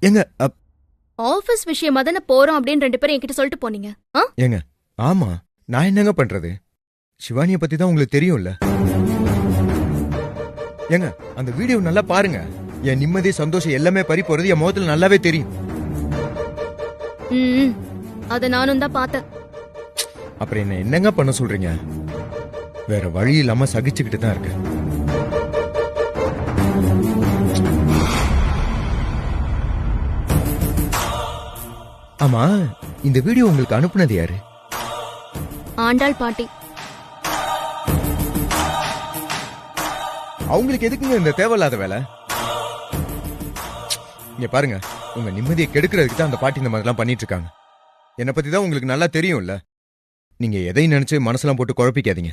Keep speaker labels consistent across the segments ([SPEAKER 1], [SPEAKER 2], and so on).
[SPEAKER 1] ஏங்க
[SPEAKER 2] ஆபீஸ் விஷயமா தானே போறோம் அப்படின்னு 2 பேரும் என்கிட்ட சொல்லிட்டு போனீங்க.
[SPEAKER 1] ஏங்க ஆமா, நான் என்னங்க பண்றது? சிவானிய பத்தி தான் உங்களுக்கு தெரியும்ல. ஏங்க அந்த வீடியோ நல்லா பாருங்க. என் நிம்மதி சந்தோஷம் எல்லாமே பறி போறது என் முகத்துல நல்லாவே தெரியும்.
[SPEAKER 2] அத நானும் தான் பார்த்தேன்.
[SPEAKER 1] அப்புறம் என்ன என்னங்க பண்ண சொல்றீங்க? வேற வழி இல்லாம சகிச்சுக்கிட்டு தான் இருக்கு. ஆமா, இந்த வீடியோ உங்களுக்கு அனுப்புனது யாரு?
[SPEAKER 2] ஆண்டாள் பாட்டி.
[SPEAKER 1] அவங்களுக்கு எதுக்குங்க இந்த தேவையில்லாத வேலை? இங்க பாருங்க, உங்க நிம்மதியை கெடுக்கிறதுக்கு தான் அந்த பாட்டி இந்த மாதிரிலாம் பண்ணிட்டு இருக்காங்க. என்னை பத்தி தான் உங்களுக்கு நல்லா தெரியும்ல. நீங்க எதையும் நினைச்சு மனசெல்லாம் போட்டு குழப்பிக்காதீங்க.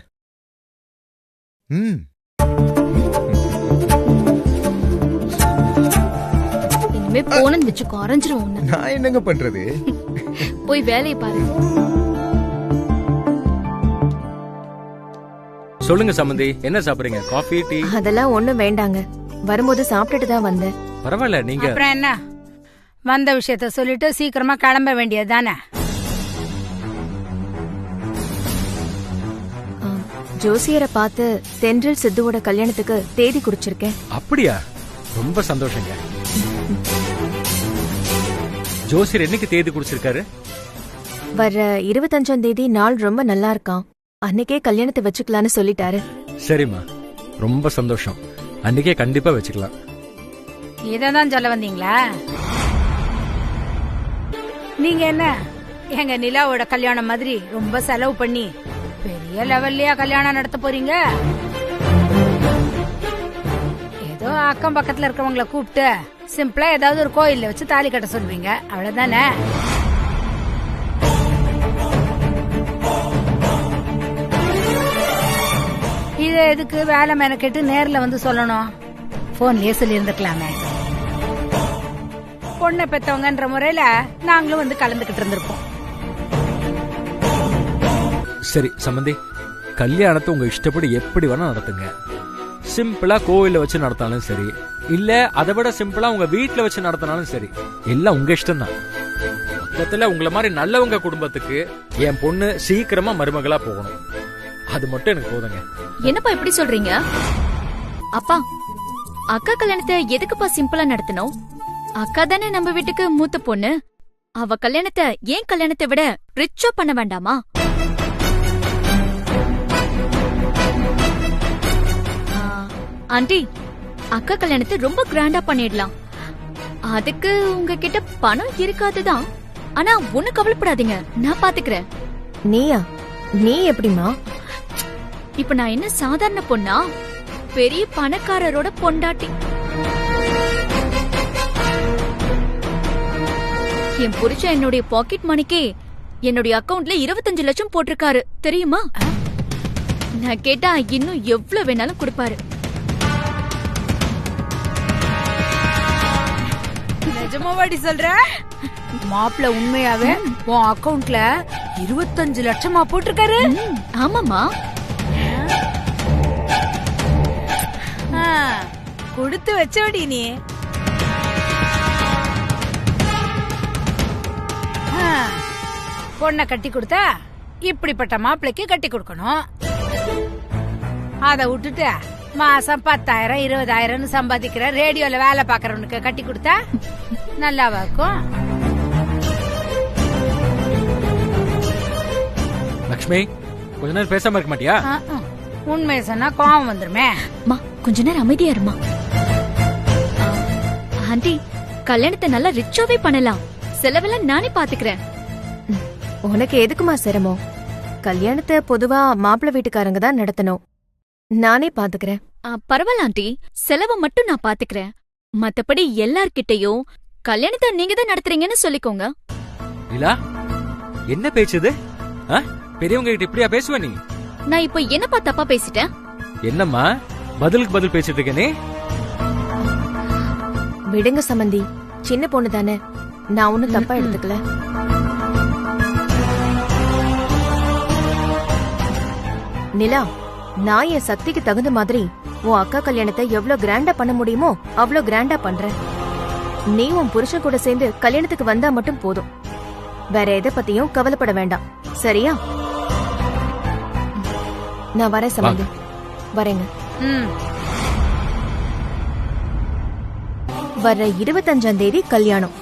[SPEAKER 2] இனிமே போனன்னு வச்சுக்கோ, அரைஞ்சிரும்.
[SPEAKER 1] நான் என்னங்க பண்றது?
[SPEAKER 2] போய் வேலையை பாரு.
[SPEAKER 3] சொல்லுங்க சம்பந்தி, என்ன சாப்பிடுறீங்க? Coffee, tea?
[SPEAKER 4] அதெல்லாம் ஒண்ணும் வேண்டாங்க, வரும்போது சாப்பிட்டுட்டு தான் வந்தேன்.
[SPEAKER 3] பரவாயில்ல, நீங்க
[SPEAKER 5] அப்புறம் என்ன, வந்த விஷயத்த சொல்லிட்டு சீக்கிரமா கிளம்ப வேண்டியது தானே?
[SPEAKER 4] ஜோசியரை பார்த்து தென்றல் சித்துவோட கல்யாணத்துக்கு தேதி குறிச்சிருக்கேன்.
[SPEAKER 3] அப்படியா? ரொம்ப சந்தோஷங்க. ஜோசியர் என்னைக்கு தேதி குறிச்சிருக்காரு?
[SPEAKER 4] வர 25ஆம் தேதி நாள் ரொம்ப நல்லா இருக்கான், அன்னைக்கே கல்யாணத்தை வச்சுக்கலான்னு சொல்லிட்டாரு.
[SPEAKER 3] சரிம்மா, ரொம்ப சந்தோஷம். அன்னைக்கே கண்டிப்பா வச்சுக்கலாம்.
[SPEAKER 5] இததான் சொல்ல வந்தீங்களா? நீங்க என்ன எங்க நிலாவோட கல்யாணம் மாதிரி ரொம்ப செலவு பண்ணி பெரிய லெவல்லயா கல்யாணம் நடத்த போறீங்க? ஏதோ அக்கம் பக்கத்துல இருக்கவங்கள கூப்பிட்டு சிம்பிளா ஏதாவது ஒரு கோயில்ல வச்சு தாலி கட்ட சொல்வீங்க, அவ்வளவுதானே? இத எதுக்கு வேலை மெனக்கெட்டு நேர்ல வந்து சொல்லணும்? போன்லயே சொல்லி இருந்துக்கலாமே. பொண்ணை பெத்தவங்கன்ற முறையில நாங்களும் வந்து கலந்துகிட்டு இருந்திருப்போம்.
[SPEAKER 3] சரி சம்பந்தி, கல்யாணத்தை உங்க இஷ்டப்படி எப்படி வேணா நடத்துங்க. சிம்பிளா கோவில வச்சு நடத்தாலும் சரி, இல்ல அதை விட சிம்பிளா உங்க வீட்டுல வச்சு நடத்தினாலும் சரி, எல்லாம் உங்க இஷ்டம் தான். மொத்தத்துல உங்களை மாதிரி நல்லவங்க குடும்பத்துக்கு என் பொண்ணு சீக்கிரமா மருமகளா போகணும், அது மட்டும் எனக்கு போதுங்க.
[SPEAKER 2] என்னப்பா இப்படி சொல்றீங்க? அப்பா, அக்கா கல்யாணத்தை எதுக்குப்பா சிம்பிளா நடத்தணும்? அக்கா தானே நம்ம வீட்டுக்கு மூத்த பொண்ணு. அவ கல்யாணத்தை ஏன் கல்யாணத்தை விட ரிச்சா பண்ண வேண்டாமா? ஆண்டி, அக்கா கல்யாணத்தை ரொம்ப கிராண்டா பண்ணிடலாம். அதுக்கு உங்ககிட்ட பணம் இருக்காதுதான், ஆனா ஒண்ணு கவலைப்படாதீங்க, நான் பாத்துக்கிறேன்.
[SPEAKER 4] நீயா? நீ எப்படிமா?
[SPEAKER 2] இப்ப நான் என்ன சாதாரண பொண்ணா? பெரிய பணக்காரரோட பொண்டாட்டி. என் புருஷன் என்னுடைய பாக்கெட் மணிக்கே என்னுடைய அக்கவுண்ட்ல 25 லட்சம் போட்டிருக்காரு, தெரியுமா? நான் கேட்டா இன்னும் எவ்வளவு வேணாலும் கொடுப்பாரு.
[SPEAKER 5] நிஜமாவாடி சொல்ற? மாப்பிள்ள உண்மையாவே உன் அக்கவுண்ட்ல 25 லட்சமா போட்டிருக்காரு?
[SPEAKER 2] ஆமாமா.
[SPEAKER 5] கொடுத்து வச்சோடி நீ. பொண்ண கட்டி கொடுத்தா இப்படிப்பட்ட மாப்பிளைக்கு கட்டி கொடுக்கணும். அத விட்டுட்டு மாசம் 10,000 20,000 சம்பாதிக்கிற ரேடியோல வேலை பாக்குறவனுக்கு கட்டி கொடுத்தா நல்லாவா இருக்கும்?
[SPEAKER 3] லக்ஷ்மி, கொஞ்ச நேரம் பேசாம இருக்க மாட்டியா?
[SPEAKER 5] உண்மையை சொன்னா கோவம் வந்துருமே.
[SPEAKER 2] கொஞ்ச நேரம் அமைதியா இருமா. ஆண்டி, கல்யாணத்தை நல்லா ரிச்சாவே பண்ணலாம், செலவெல்லாம் நானே பாத்துக்கிறேன்.
[SPEAKER 4] உனக்கு எதுக்குமா சிரமம்? கல்யாணத்தை பொதுவா மாப்பிள்ளை வீட்டுக்காரங்க தான் நடத்தணும், நானே பாத்துக்கிறேன்.
[SPEAKER 2] பரவாயில்ல ஆண்டி, செலவை மட்டும் நான் பாத்துக்கிறேன். மத்தபடி எல்லார்கிட்டயும் கல்யாணத்தை நீங்க தான் நடத்துறீங்கன்னு சொல்லிக்கோங்க.
[SPEAKER 3] இல்ல, என்ன பேச்சுது? பெரியவங்க கிட்ட இப்படியா பேசுவ நீ?
[SPEAKER 2] நான் இப்ப என்னப்பா தப்பா பேசிட்டேன்?
[SPEAKER 3] என்னம்மா பதிலுக்கு பதில் பேசிட்டு இருக்க நீ?
[SPEAKER 4] விடுங்க சம்பந்தி, சின்ன பொண்ணு தானே, நான் ஒன்னும் தப்பா எடுத்துக்கல. நிலா, நான் என் சக்திக்கு தகுந்த மாதிரி உன் அக்கா கல்யாணத்தை எவ்வளவு கிராண்டா பண்ண முடியுமோ அவ்வளவு கிராண்டா பண்றேன். நீ உன் புருஷன் கூட சேர்ந்து கல்யாணத்துக்கு வந்தா மட்டும் போதும். வேற எதை பத்தியும் கவலைப்பட வேண்டாம், சரியா? நான் வரேன் சம்பந்தி, வரேங்க. வர்ற 25ஆம் தேதி கல்யாணம்.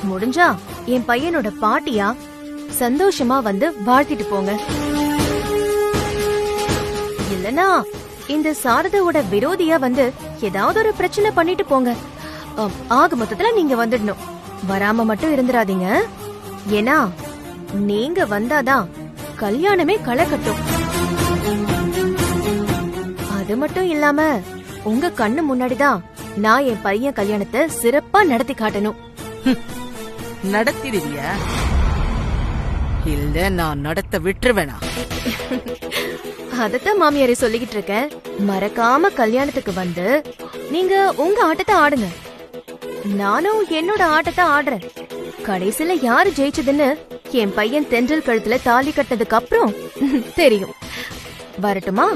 [SPEAKER 4] முடிஞ்சா என் பையனோட பாட்டியா சந்தோஷமா வந்து வாழ்த்திட்டு போங்க. இல்லனா இந்த சாரதாவோட விரோதியா வந்து ஏதாவது ஒரு பிரச்சனை பண்ணிட்டு போங்க. ஆக மொத்தத்துல நீங்க வந்துடணும், வராம மட்டும் இருந்துராதீங்க. ஏன்னா நீங்க வந்தாதான் கல்யாணமே களை கட்டும். அது மட்டும் இல்லாம உங்க கண்ணு முன்னாடிதான் நான் என் பையன் கல்யாணத்தை சிறப்பா நடத்தி காட்டணும்.
[SPEAKER 6] நடத்திடுவியா? இல்ல நான் நடத்த விட்டுருவேனா?
[SPEAKER 4] அதத்தான் மாமியாரே சொல்லிக்கிட்டு இருக்கேன். மறக்காம கல்யாணத்துக்கு வந்து நீங்க உங்க ஆட்டத்தை ஆடுங்க, நானும் என்னோட ஆட்டத்தை ஆடுறேன். கடைசில யாரு ஜெயிச்சதுன்னு என் பையன் தென்றல் கழுத்துல தாலி கட்டினதுக்கு அப்புறம் தெரியும். வரட்டுமா?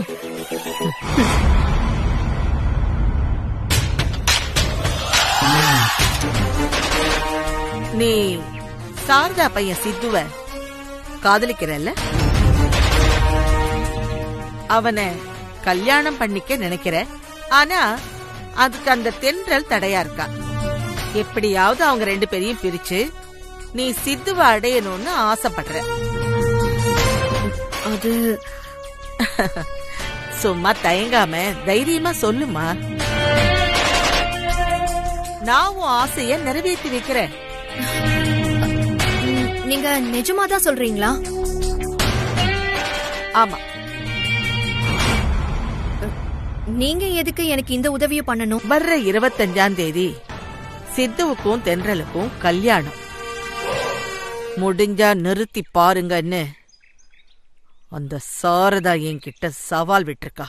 [SPEAKER 6] நீ சாரதா பையன் சித்துவ காதலிக்கிறல்ல? அவனை கல்யாணம் பண்ணிக்க நினைக்கிற, ஆனா அதுக்கு அந்த தென்றல் தடையா இருக்கா. எப்படியாவது அவங்க 2 பேரையும் பிரிச்சு நீ சித்துவ அடையணும்னு ஆசைப்படுற.
[SPEAKER 4] அது
[SPEAKER 6] சும்மா தயங்காம தைரியமா சொல்லுமா. நான் உன் ஆசைய நிறைவேற்றி வைக்கிறேன்.
[SPEAKER 4] நீங்க நிஜமாதான் சொல்றீங்களா?
[SPEAKER 6] ஆமா.
[SPEAKER 4] நீங்க எதுக்கு எனக்கு இந்த உதவியை பண்ணணும்?
[SPEAKER 6] வர்ற 25ஆம் தேதி சித்துவுக்கும் தென்றலுக்கும் கல்யாணம். முடிஞ்சா நிறுத்தி பாருங்கன்னு அந்த சாரதா என்கிட்ட சவால் விட்டுருக்கா.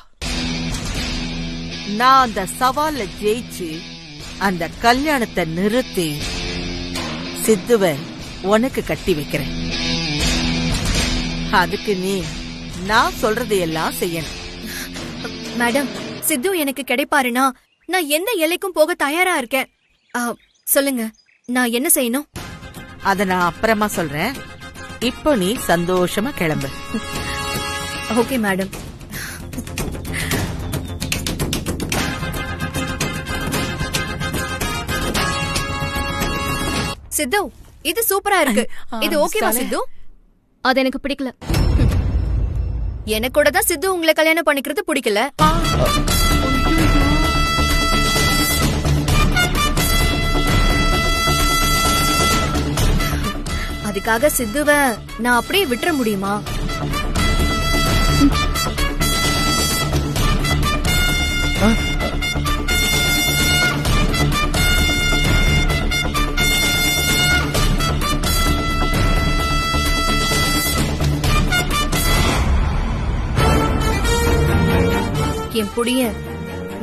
[SPEAKER 6] நான் அந்த சவால்ல ஜெயிச்சு அந்த கல்யாணத்தை நிறுத்தி சித்துவ உனக்கு கட்டி வைக்கிறேன். அதுக்கு நீ நான் சொல்றதையெல்லாம் செய்யணும்.
[SPEAKER 4] மேடம், சித்து எனக்கு கிடைப்பாருனா நான் எந்த எல்லைக்கும் போக தயாரா இருக்கேன். சொல்லுங்க, நான் என்ன செய்யணும்?
[SPEAKER 6] அத நான் அப்புறமா சொல்றேன். இப்போ நீ சந்தோஷமா கிளம்பு.
[SPEAKER 4] Okay madam. சித்து, இது சூப்பரா இருக்கு. இது ஓகேவா சித்து?
[SPEAKER 2] அது எனக்கு பிடிக்கல.
[SPEAKER 4] எனக்கு கூட தான் சித்து உங்களை கல்யாணம் பண்ணிக்கிறது பிடிக்கல. அதுக்காக சித்துவ நான் அப்படியே விட்டுற முடியுமா? என் புடிய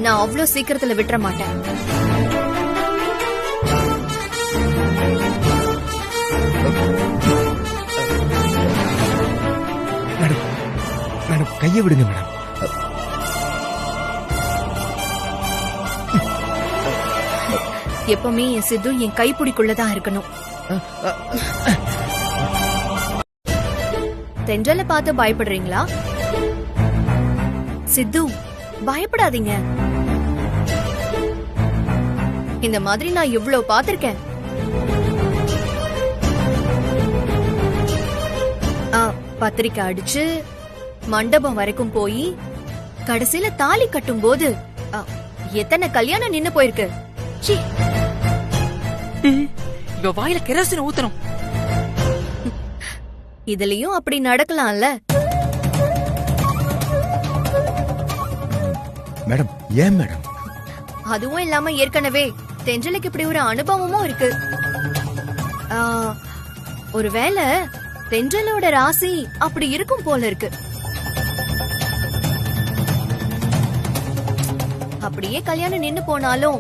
[SPEAKER 4] நான் அவ்வளவு சீக்கிரத்துல விட்டுற மாட்டேன்.
[SPEAKER 1] மேடம், மேடம் கையை விடுங்க மேடம்.
[SPEAKER 4] எப்பவுமே என் சித்து என் கைப்பிடிக்குள்ளதான் இருக்கணும். தென்றலை பார்த்து பயப்படுறீங்களா? சித்து, பயப்படாதீங்க. இந்த மாதிரி நான் இவ்வளவு பாத்திருக்கேன். பத்திரிக்கை அடிச்சு மண்டபம் வரைக்கும் போய் கடைசியில தாலி கட்டும் போது எத்தனை கல்யாணம் நின்னு போயிருக்கு.
[SPEAKER 6] இவ வாயில கெரோசின் ஊத்தணும்.
[SPEAKER 4] இதுலயும் அப்படி நடக்கலாம்ல.
[SPEAKER 1] மேடம், ஏன் மேடம்?
[SPEAKER 4] அதுவும் இல்லாம ஏற்கனவே தென்றலுக்கு இப்படி ஒரு அனுபவமும் இருக்கு. ஒருவேளை தென்றலோட ராசி அப்படி இருக்கும் போல இருக்கு. அப்படியே கல்யாணம் நின்னு போனாலும்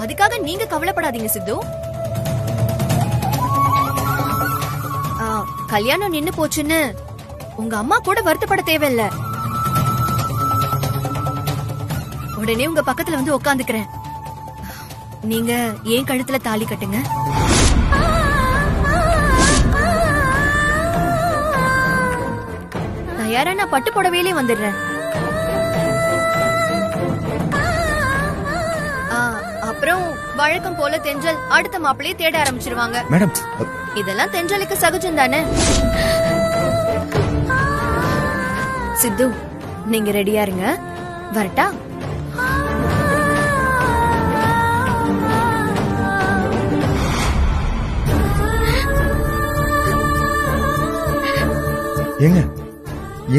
[SPEAKER 4] அதுக்காக நீங்க கவலைப்படாதீங்க சித்து. கல்யாணம் நின்னு போச்சுன்னு உங்க அம்மா கூட வருத்தப்பட தேவையில்ல. உடனே உங்க பக்கத்துல வந்து உட்காந்துக்கிறேன். நீங்க ஏன் கழுத்துல தாலி கட்டுங்க. தயாரா நான் பட்டு புடவையிலே வந்துடுறேன். அப்புறம் வழக்கம் போல தென்றல் அடுத்த மாப்பிள்ளையை தேட ஆரம்பிச்சிருவாங்க.
[SPEAKER 1] மேடம்
[SPEAKER 4] இதெல்லாம் தென்றலுக்கு சகஜம் தானே. சித்து, நீங்க ரெடியா இருங்க. வரட்டா?
[SPEAKER 1] ஏங்க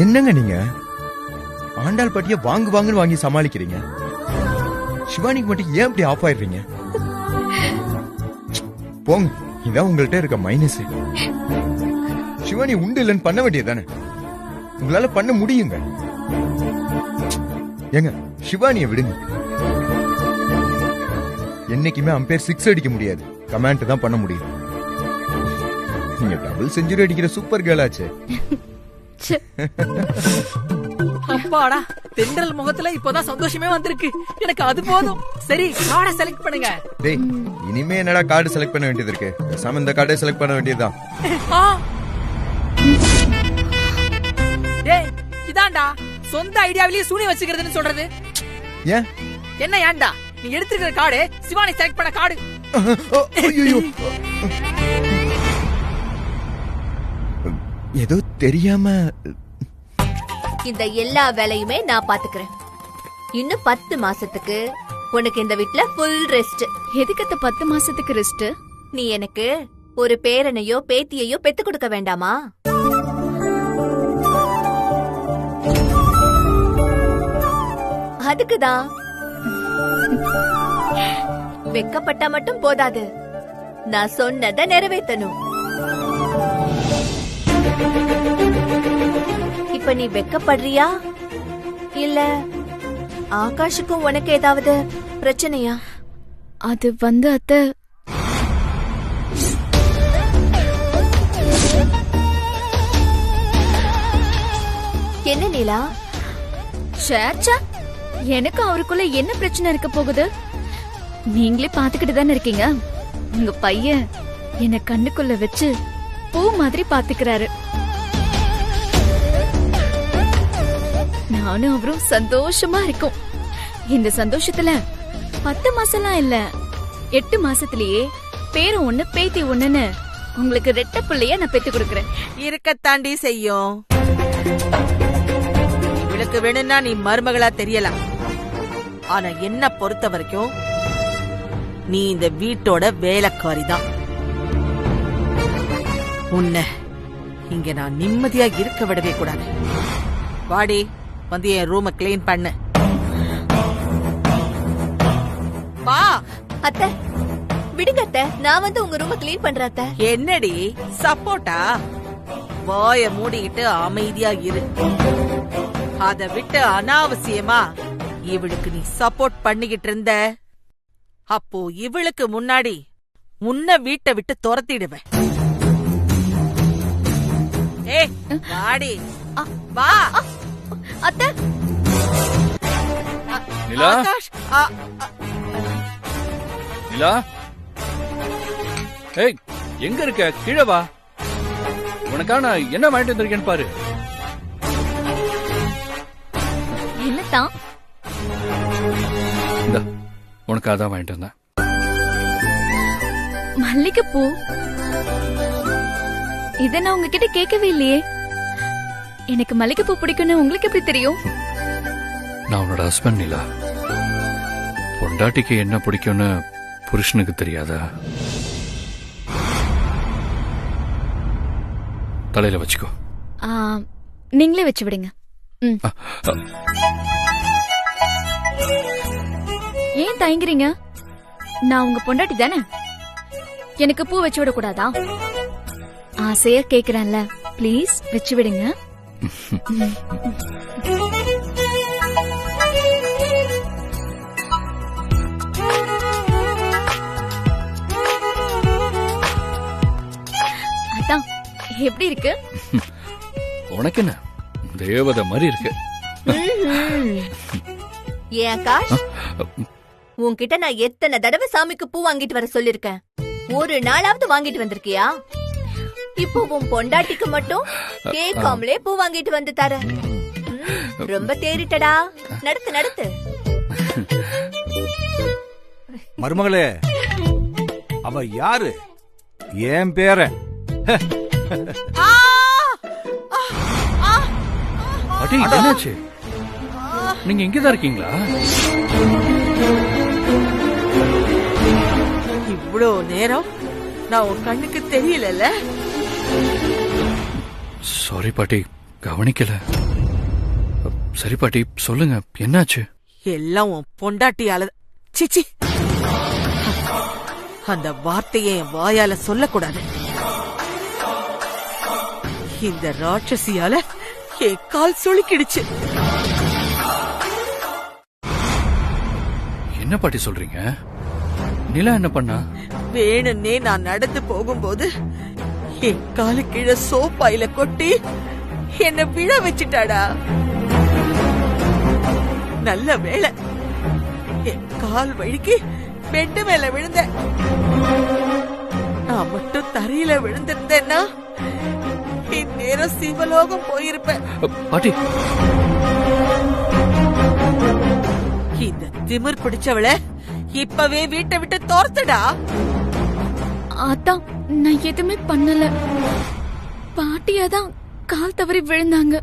[SPEAKER 1] என்னங்க நீங்க ஆண்டாள் பாட்டிய வாங்குன்னு வாங்கி சமாளிக்கிறீங்க. சிவானிக்கு மட்டும் ஏன் இப்படி ஆஃப் ஆயிடுறீங்க? போங்க, இதான் உங்கள்ட்ட இருக்க மைனஸ். சிவானி உண்டு இல்லைன்னு பண்ண வேண்டியதானே, உங்களால பண்ண முடியுங்க. ஏங்க சிவானிய விடுங்க. என்னைக்குமே அம்பேர் 6 அடிக்க முடியாது, கமாண்ட் தான் பண்ண முடியும். நீங்க டபுள் செஞ்சுரி அடிக்கிற சூப்பர் கேர்ள் ஆச்சு.
[SPEAKER 7] அப்பாடா, தென்றல் முகத்துல இப்போதான் சந்தோஷமே வந்திருக்கு. எனக்கு அது போதும். சரி, கார்டை செலக்ட் பண்ணுங்க.
[SPEAKER 1] டேய், இனிமே என்னடா கார்டு செலக்ட் பண்ண வேண்டியது இருக்கு? பேசாம இந்த கார்டை செலக்ட் பண்ண வேண்டியதுதான்.
[SPEAKER 7] டேய், இதான்டா சொந்த ஐடியாவிலேயே சூனி வச்சுக்கிறதுன்னு சொல்றது.
[SPEAKER 1] ஏன்
[SPEAKER 7] என்ன ஏன்டா நீ எடுத்துக்கிற கார்டு சிவானி செலக்ட் பண்ண கார்டு.
[SPEAKER 1] ஐயோ, ஏதோ தெரியாம.
[SPEAKER 4] இந்த எல்லா வேலையுமே நான் பாத்துக்கிறேன். இன்னும் 10 மாசத்துக்கு உனக்கு இந்த வீட்ல ஃபுல் ரெஸ்ட்.
[SPEAKER 2] எதுக்கு 10 மாசத்துக்கு ரெஸ்ட்?
[SPEAKER 4] நீ எனக்கு ஒரு பேரனையோ பேத்தியையோ பெத்து கொடுக்க வேண்டாமா? அதுக்குதான். வெக்கப்பட்டா மட்டும் போதாது, நான் சொன்னதை நிறைவேற்றணும். இப்ப நீ வெக்கப்படுறியா இல்ல ஆகாஷுக்கும் உனக்கு ஏதாவது பிரச்சனையா?
[SPEAKER 2] அது வந்து அத்தை,
[SPEAKER 4] என்ன நீலா?
[SPEAKER 2] ச்சே, எனக்கு அவருக்குள்ள என்ன பிரச்சனை இருக்க போகுது? நீங்களே பாத்துக்கிட்டு தானே இருக்கீங்க. உங்க பையன் என்ன கண்ணுக்குள்ள வச்சு பூ மாதிரி பாத்துக்கிறாரு. நானும் அவரும் சந்தோஷமா இருக்கோம். இந்த சந்தோஷத்துல 10 மாசம்லாம் இல்ல, 8 மாசத்திலேயே பேரு ஒண்ணு பேத்தி ஒண்ணுன்னு உங்களுக்கு ரெட்ட பிள்ளைய நான் பெத்து கொடுக்கறேன்.
[SPEAKER 6] இருக்கத்தாண்டி செய்யும். இவளுக்கு வேணும்னா நீ மருமகளா தெரியலாம், ஆனா என்ன பொறுத்த வரைக்கும் நீ இந்த வீட்டோட வேலைக்காரிதான். உன்னை இங்க நான் நிம்மதியா இருக்க விடவே கூடாது. வாடி, வந்து என் ரூம கிளீன் பண்ணு. வா.
[SPEAKER 4] அத்தை விடுங்க அத்தை, நான் வந்து உங்க ரூம கிளீன் பண்றேன் அத்தை.
[SPEAKER 6] என்னடி சப்போட்டா? வாய மூடிக்கிட்டு அமைதியா இரு. அத விட்டு அனாவசியமா இவளுக்கு நீ சப்போர்ட் பண்ணிக்கிட்டு இருந்த, அப்போ இவளுக்கு முன்னாடி உன்னை வீட்டை விட்டு துரத்திடுவேன். ஏய் வாடி, வா.
[SPEAKER 4] அத்தை
[SPEAKER 3] நிலா,
[SPEAKER 6] ஆகாஷ்,
[SPEAKER 3] நிலா, ஏய் எங்க இருக்க? கீழே வா. உனக்கான என்ன வாங்கிட்டு வந்திருக்கேன்னு பாரு.
[SPEAKER 2] என்னத்தான்?
[SPEAKER 3] இந்த உனக்காக தான் வாங்கிட்டு வந்தேன்.
[SPEAKER 2] மல்லிகைப்பூ. இத நான் உங்ககிட்ட கேட்கவே இல்லையே. எனக்கு மல்லிகைப்பூ பிடிக்கும்னு உங்களுக்கு எப்படி தெரியும்?
[SPEAKER 3] நான் உன்னோட ஹஸ்பண்ட் நிலா. பொண்டாட்டிக்கு என்ன பிடிக்கும்னு புருஷனுக்கு தெரியாதா? தலையில வச்சுக்கோ.
[SPEAKER 2] நீங்களே வச்சு விடுங்க. ஏன் தயங்குறீங்க? நான் உங்க பொண்டாட்டி தானே, எனக்கு பூ வச்சு விட கூடாதா? ஆசையா கேக்குறேன்ல, ப்ளீஸ் வச்சு விடுங்க. அதான் எப்படி இருக்கு?
[SPEAKER 3] உனக்கு என்ன தேவதை மாதிரி இருக்கு.
[SPEAKER 4] ஏன் ஆகாஷ்,
[SPEAKER 8] உன்கிட்ட நான் எத்தனை தடவை சாமிக்கு பூ வாங்கிட்டு வர சொல்லிருக்கேன், ஒரு நாளாவது வாங்கிட்டு வந்திருக்கியா? இப்போ உன் பொண்டாட்டிக்கு மட்டும் கேட்காமலே பூ வாங்கிட்டு வந்து தர. ரொம்ப தேறிட்டடா. நடத்து நடத்து.
[SPEAKER 9] மருமகளே, அவ யாரு? ஏன் பேரன்.
[SPEAKER 3] பாட்டி என்னாச்சு? நீங்க இங்கதான் இருக்கீங்களா?
[SPEAKER 6] இவ்ளோ நேரம் நான் உன் கண்ணுக்கு தெரியல.
[SPEAKER 3] சாரி பாட்டி, கவனிக்கல. சரி பாட்டி, சொல்லுங்க என்னாச்சு?
[SPEAKER 6] எல்லாம் உன் பொண்டாட்டியால. சிச்சி, அந்த வார்த்தையை என் வாயால சொல்லக்கூடாது. இந்த ராட்சசியால என் கால் சுளுக்கிடுச்சு.
[SPEAKER 3] என்ன பாட்டி சொல்றீங்க? நிலா என்ன பண்ணா?
[SPEAKER 6] வேணும்னே நான் நடந்து போகும்போது என் காலு கீழே சோப்பாயில கொட்டி என்ன விழ வச்சுட்டாடா. நல்ல வேளை என் கால் வழுக்கி பெட்டு மேல விழுந்த. நான் மட்டும் தரையில விழுந்திருந்தேன்னா இந்நேரம் சிவலோகம் போயிருப்பேன்.
[SPEAKER 3] பாட்டி,
[SPEAKER 6] இந்த திமிர் பிடிச்சவள இப்பவே வீட்டை விட்டு தோர்த்துடா.
[SPEAKER 2] அதான் நான் எதுவுமே பண்ணல. பாட்டியாதான் கால் தவறி விழுந்தாங்க.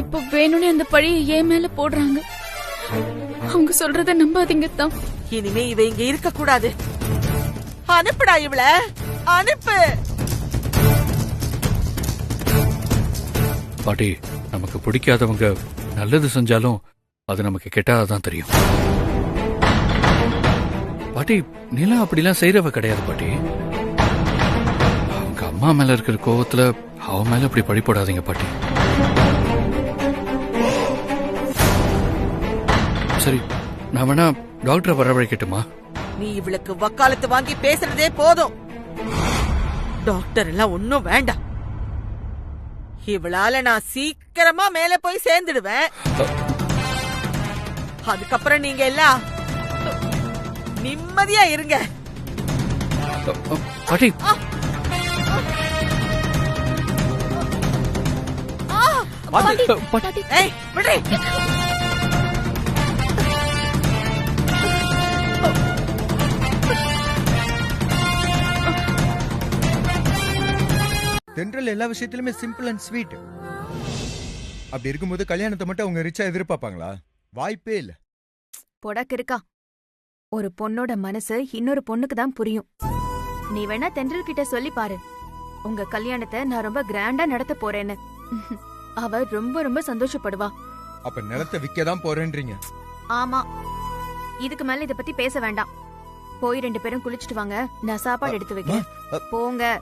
[SPEAKER 2] இப்போ வேணும்னே அந்த பழியை என் மேல போடுறாங்க. அவங்க சொல்றத நம்பாதீங்க தான்.
[SPEAKER 6] இனிமே இவ இங்க இருக்க கூடாது. அனுப்புடா இவள, அனுப்பு.
[SPEAKER 3] பாட்டி, நமக்கு பிடிக்காதவங்க நல்லது செஞ்சாலும் அது நமக்கு கெட்டாதான் தெரியும். பாட்டி, நிலா அப்படிலாம் செய்யறவ கிடையாது பாட்டி. அவங்க அம்மா மேல இருக்கிற கோவத்துல அவன் மேல அப்படி பழி போடாதீங்க பாட்டி. சரி, நான் வேணா டாக்டரை வரவழைக்கட்டுமா?
[SPEAKER 6] நீ இவளுக்கு வக்காலத்து வாங்கி பேசுறதே போதும். டாக்டர் எல்லாம் ஒன்னும் வேண்டாம். இவளால நான் சீக்கிரமா மேல போய் சேர்ந்துடுவேன். அதுக்கப்புறம் நீங்க எல்லாம் நிம்மதியா இருங்க.
[SPEAKER 3] பாட்டி,
[SPEAKER 2] பாட்டி,
[SPEAKER 6] ஏய், விடுறி.
[SPEAKER 1] தென்றல் எல்லா விஷயத்திலுமே சிம்பிள் அண்ட் ஸ்வீட். அப்படி இருக்கும்போது கல்யாணத்தை மட்டும் அவங்க ரிச்சா எதிர்பார்ப்பாங்களா? வாய்ப்பே இல்ல.
[SPEAKER 4] பொடக்கு இருக்கா. ஒரு பொண்ணோட மனசு இன்னொரு பொண்ணுக்கு தான் புரியும். நீ வேணா தென்றல் கிட்ட சொல்லி பாரு, உங்க கல்யாணத்தை நான் ரொம்ப கிராண்டா நடத்த போறேன்னு. அவ ரொம்ப ரொம்ப சந்தோஷப்படுவா.
[SPEAKER 1] அப்ப நிலத்தை விக்கதான் போறேன்றீங்க?
[SPEAKER 4] ஆமா, இதுக்கு மேல இத பத்தி பேச வேண்டாம். போய் 2 பேரும் குளிச்சுட்டு வாங்க, நான் சாப்பாடு எடுத்து வைக்கிறேன். போங்க.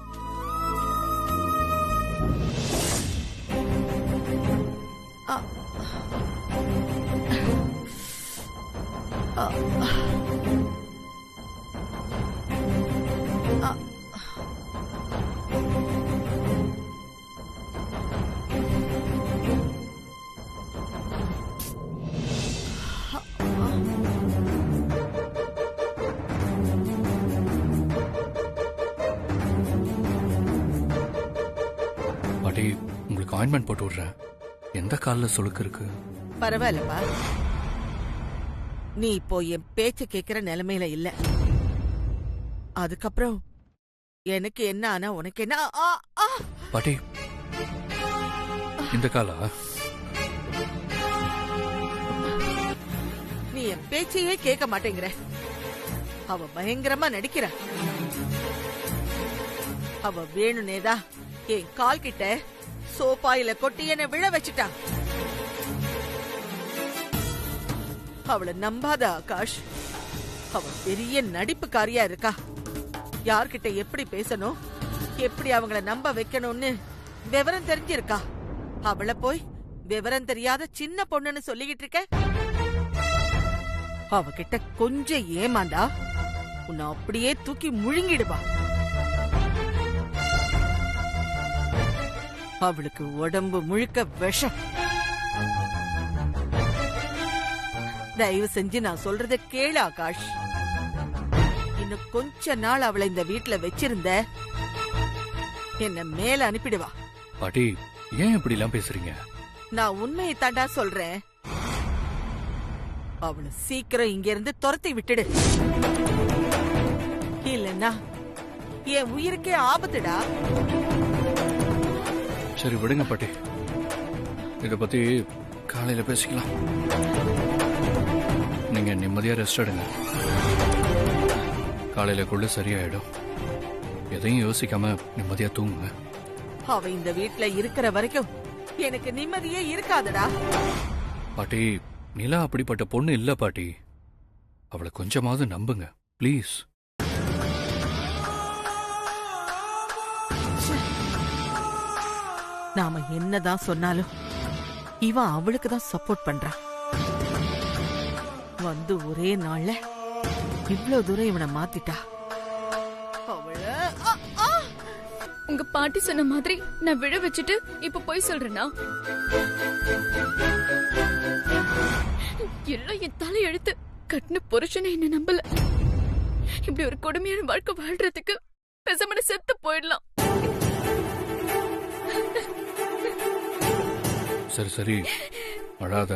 [SPEAKER 3] பாட்டி, உங்களுக்கு ஆயின்மெண்ட் போட்டு விடுறேன். எந்த கால்ல சொலுக்கு இருக்கு?
[SPEAKER 6] பரவாயில்லப்பா, நீ இப்போ என் பேச்ச கேக்குற நிலைமையில இல்ல. அதுக்கப்புறம் எனக்கு என்ன ஆனா உனக்கு என்ன?
[SPEAKER 3] பாட்டி, இந்த காலா?
[SPEAKER 6] நீ என் பேச்சையே கேட்க மாட்டேங்கிற. அவ பயங்கரமா நடிக்கிற. அவ வேணுனேதா என் கால் கிட்ட சோப்பாயில கொட்டி என்ன விழ வச்சுட்டா. அவளை நம்பாத ஆகாஷ். அவ பெரிய நடிப்புக்காரியா இருக்கா. யார்கிட்ட எப்படி பேசணும், எப்படி அவங்கள நம்ப வைக்கணும்னு விவரம் தெரிஞ்சிருக்கா. அவளை போய் விவரம் தெரியாத சின்ன பொண்ணுன்னு சொல்லிக்கிட்டு இருக்க. அவகிட்ட கொஞ்சம் ஏமாந்தா உன்னை அப்படியே தூக்கி முழுங்கிடுவா. அவளுக்கு உடம்பு முழுக்க விஷம். தயவு செஞ்சு நான் சொல்றத கேளு ஆகாஷ். இன்னும் கொஞ்ச நாள் அவளை இந்த வீட்ல வச்சிருந்த என்ன மேல அனுப்பிடுவா.
[SPEAKER 10] பாட்டி ஏன் இப்படி எல்லாம் பேசுறீங்க?
[SPEAKER 6] நான் உண்மையை தாண்டா சொல்றேன். அவளை சீக்கிரம் இங்க இருந்து துரத்தி விட்டுடு. இல்லன்னா என் உயிருக்கே ஆபத்துடா.
[SPEAKER 10] சரி விடுங்க பாட்டி, இத பத்தி காலையில பேசிக்கலாம். நீங்க நிம்மதியா ரெஸ்ட் எடுங்க. காலையிலக்குள்ள சரியாயிடும். எதையும் யோசிக்காம நிம்மதியா தூங்குங்க.
[SPEAKER 6] அவ இந்த வீட்ல இருக்கிற வரைக்கும் எனக்கு நிம்மதியே இருக்காதுடா.
[SPEAKER 10] பாட்டி நிலா அப்படிப்பட்ட பொண்ணு இல்ல பாட்டி. அவளை கொஞ்சமாவது நம்புங்க ப்ளீஸ்.
[SPEAKER 6] நாம என்னதான் சொன்னாலும் இவன் அவளுக்கு தான் சப்போர்ட் பண்றான். வந்து ஒரே நாள்ல இவ்வளவு தூரம் இவனை மாத்திட்டா.
[SPEAKER 2] உங்க பாட்டி சொன்ன மாதிரி நான் விழ வச்சுட்டு இப்ப போய் சொல்றேனா? எல்லாம் என் தலை எழுத்து. கட்டின புருஷனை என்ன நம்பல. இப்படி ஒரு கொடுமையான வாழ்க்கை வாழ்றதுக்கு பேசாம செத்து போயிடலாம்.
[SPEAKER 10] சரி சரி அழாத.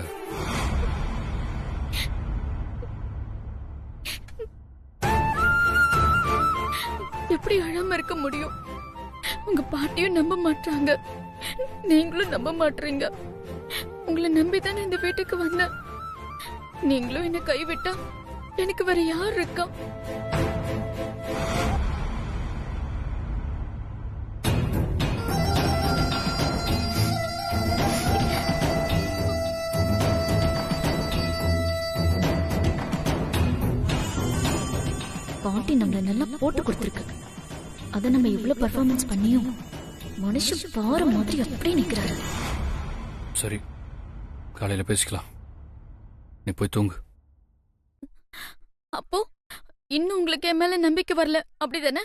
[SPEAKER 2] எப்படி அழாம இருக்க முடியும்? உங்க பாட்டியும் நம்ப மாட்டாங்க, நீங்களும் நம்ப மாட்டீங்க. உங்களை நம்பிதானே இந்த வீட்டுக்கு வந்தேன். நீங்களும் என்ன கைவிட்டா எனக்கு வேற யார் இருக்கா? பாட்டி நம்மள நல்லா போட்டு கொடுத்திருக்கு. அத நம்ம இவ்வளவு பெர்ஃபார்மன்ஸ் பண்ணியும் மனுஷன் பாற மாதிரி அப்படியே நிக்கிறாரு.
[SPEAKER 10] சரி காலையில பேசிக்கலாம். நீ போய் தூங்கு.
[SPEAKER 2] அப்போ இன்னும் உங்களுக்கு என் மேல நம்பிக்கை வரல அப்படிதானே?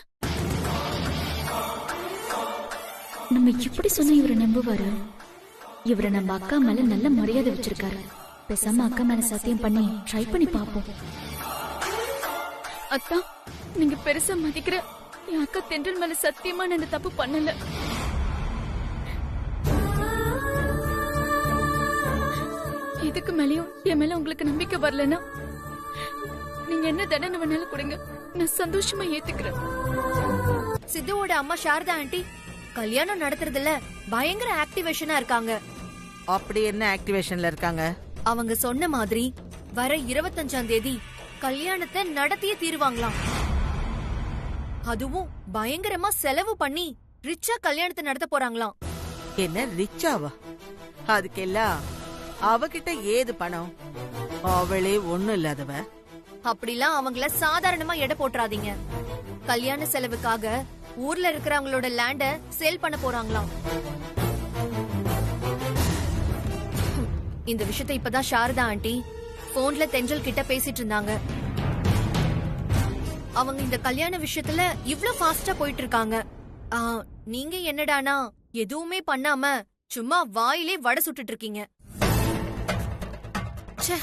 [SPEAKER 2] நம்ம இப்படி சொன்னா இவரை நம்புவாரு? இவரை நம்ம அக்கா மேல நல்ல மரியாதை வச்சிருக்காரு. பேசாம அக்கா மேல சத்தியம் பண்ணி ட்ரை பண்ணி பாப்போம். அக்கா, நீங்க பெருசா மதிக்கிற என் அக்கா தென்றல் மேல சத்தியமா நான் இந்த தப்பு பண்ணல. இதுக்கு மேலயும் என் மேல உங்களுக்கு நம்பிக்கை வரலன்னா நீங்க என்ன தண்டனை வேணாலும் கொடுங்க, நான் சந்தோஷமா ஏத்துக்கிறேன்.
[SPEAKER 4] சித்துவோட அம்மா சாரதா ஆண்டி கல்யாணம் நடத்துறதுல பயங்கர ஆக்டிவேஷனா இருக்காங்க.
[SPEAKER 6] அப்படி என்ன ஆக்டிவேஷன்ல இருக்காங்க?
[SPEAKER 4] அவங்க சொன்ன மாதிரி வர 25ஆம் தேதி கல்யாணத்தை நடத்தியே தீருவாங்களாம். அதுவும் பயங்கரமா செலவு பண்ணி ரிச்சா கல்யாணத்தை நடத்த போறாங்களாம்.
[SPEAKER 6] என்ன ரிச்சாவா? அதுக்கெல்லாம் அவகிட்ட ஏது பணம்? அவளே ஒண்ணும் இல்லாதவ.
[SPEAKER 4] அப்படிலாம் அவங்கள சாதாரணமா எடை போட்டுறாதீங்க. கல்யாண செலவுக்காக ஊர்ல இருக்கிறவங்களோட லேண்ட சேல் பண்ண போறாங்களாம். இந்த விஷயத்தை இப்பதான் சாரதா ஆண்டி போன்ல தென்றல் கிட்ட பேசிட்டு இருந்தாங்க. அவங்க இந்த கல்யாண விஷயத்துல இவ்ளோ ஃபாஸ்டா போயிட்டு இருக்காங்க. நீங்க என்னடானா எதுவுமே பண்ணாம சும்மா வாயிலே வடை சுட்டுட்டு இருக்கீங்க. ச்சே,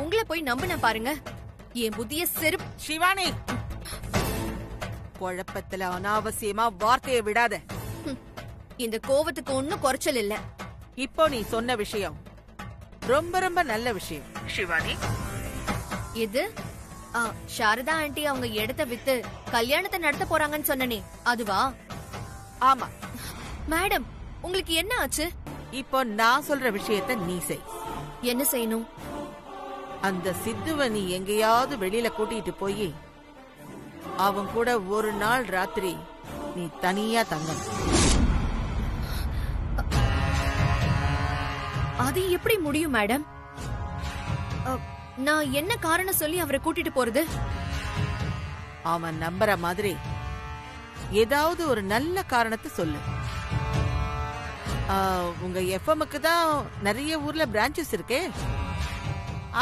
[SPEAKER 4] உங்களை போய் நம்பின பாருங்க, என் புத்திய செருப்பு.
[SPEAKER 6] சிவானி, குழப்பத்துல அனாவசியமா வார்த்தையை விடாத.
[SPEAKER 4] இந்த கோவத்துக்கு ஒன்னும் குறைச்சல் இல்ல.
[SPEAKER 6] இப்போ நீ சொன்ன விஷயம் ரொம்ப ரொம்ப நல்ல விஷயம் சிவானி.
[SPEAKER 4] இது சாரதா ஆண்டி அவங்க இடத்தை வித்து கல்யாணத்தை நடத்த போறாங்கன்னு சொன்னனே அதுவா?
[SPEAKER 6] ஆமா
[SPEAKER 4] மேடம், உங்களுக்கு என்ன ஆச்சு?
[SPEAKER 6] இப்போ நான் சொல்ற விஷயத்த நீ செய்.
[SPEAKER 4] என்ன செய்யணும்?
[SPEAKER 6] அந்த சித்துவ நீ எங்கேயாவது வெளியில கூட்டிட்டு போய் அவன் கூட ஒரு நாள் ராத்திரி நீ தனியா தங்கணும்.
[SPEAKER 4] அது எப்படி முடியும் மேடம்? நான் என்ன காரணம் சொல்லி அவரை கூட்டிட்டு போறது?
[SPEAKER 6] அவன் நம்புற மாதிரி ஏதாவது ஒரு நல்ல காரணத்தை சொல்லு. உங்க எஃப்எம்க்கு தான் நிறைய ஊர்ல பிரான்ச்சஸ் இருக்கே.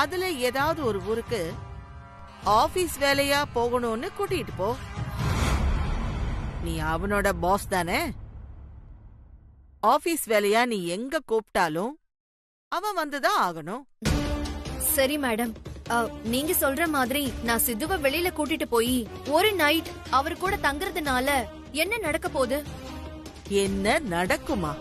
[SPEAKER 6] அதுல ஏதாவது ஒரு ஊருக்கு ஆபீஸ் வேலையா போகணும்னு கூட்டிட்டு போ. நீ அவனோட பாஸ் தானே. ஆபீஸ் வேலையா நீ எங்க கூப்பிட்டாலும் அவன் வந்துதான் ஆகணும்.
[SPEAKER 4] சரி மேடம், நீங்க சொல்ற மாதிரி நான் சித்துவ வெளியில கூட்டிட்டு போய் ஒரு நைட் அவர் கூட தங்குறதுனால என்ன நடக்க போகுது?
[SPEAKER 6] என்ன நடக்குமா?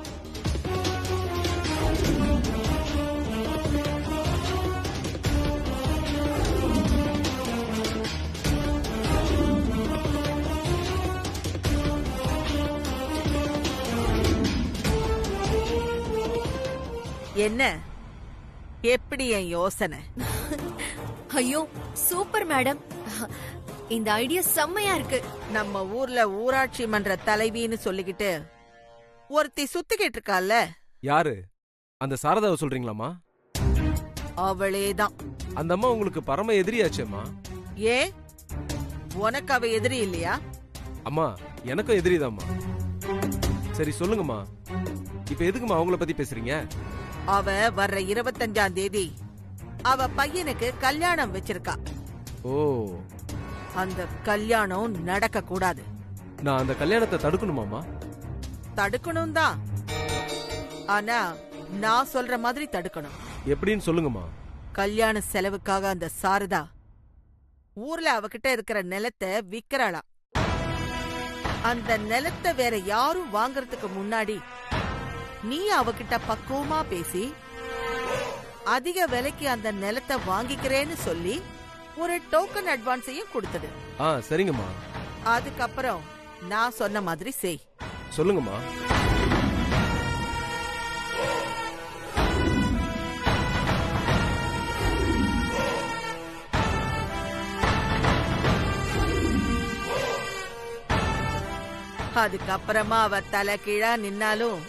[SPEAKER 6] என்ன எப்படி என் யோசனை?
[SPEAKER 4] ஐயோ சூப்பர் மேடம், இந்த ஐடியா செம்மையா இருக்கு.
[SPEAKER 6] நம்ம ஊர்ல ஊராட்சி மன்ற தலைவின்னு சொல்லிக்கிட்டு ஒருத்தி சுத்திக்கிட்டு இருக்கால,
[SPEAKER 11] யாரு? அந்த சாரதாவை சொல்றீங்களாமா?
[SPEAKER 6] அவளேதான்.
[SPEAKER 11] அந்த அம்மா உங்களுக்கு பரம எதிரியாச்சேம்மா.
[SPEAKER 6] ஏ, உனக்கு அவ எதிரி இல்லையா?
[SPEAKER 11] அம்மா எனக்கும் எதிரிதாம்மா. சரி சொல்லுங்கம்மா, இப்ப எதுக்குமா அவங்கள பத்தி பேசுறீங்க?
[SPEAKER 6] அவ வர்ற 25ஆம் தேதி அவ பையனுக்கு கல்யாணம் வச்சிருக்கா.
[SPEAKER 11] ஓ,
[SPEAKER 6] அந்த கல்யாணம் நடக்க கூடாது.
[SPEAKER 11] நான் அந்த கல்யாணத்தை தடுக்கணுமாமா?
[SPEAKER 6] தடுக்கணும் தான், ஆனா நான் சொல்ற மாதிரி தடுக்கணும்.
[SPEAKER 11] எப்படின்னு சொல்லுங்கம்மா.
[SPEAKER 6] கல்யாண செலவுக்காக அந்த சாரதா ஊர்ல அவகிட்ட இருக்கிற நிலத்தை விக்கிறாளா. அந்த நிலத்தை வேற யாரும் வாங்கறதுக்கு முன்னாடி நீ அவகிட்ட பக்குவமா பேசி அதிக விலைக்கு அந்த நிலத்தை வாங்கிக்கிறேன்னு சொல்லி ஒரு டோக்கன் அட்வான்ஸையும் கொடுத்தது.
[SPEAKER 11] சரிங்கம்மா.
[SPEAKER 6] அதுக்கப்புறம் நான் சொன்ன மாதிரி செய்.
[SPEAKER 11] சொல்லுங்கம்மா.
[SPEAKER 6] அதுக்கப்புறமா அவ தலை கீழா நின்னாலும்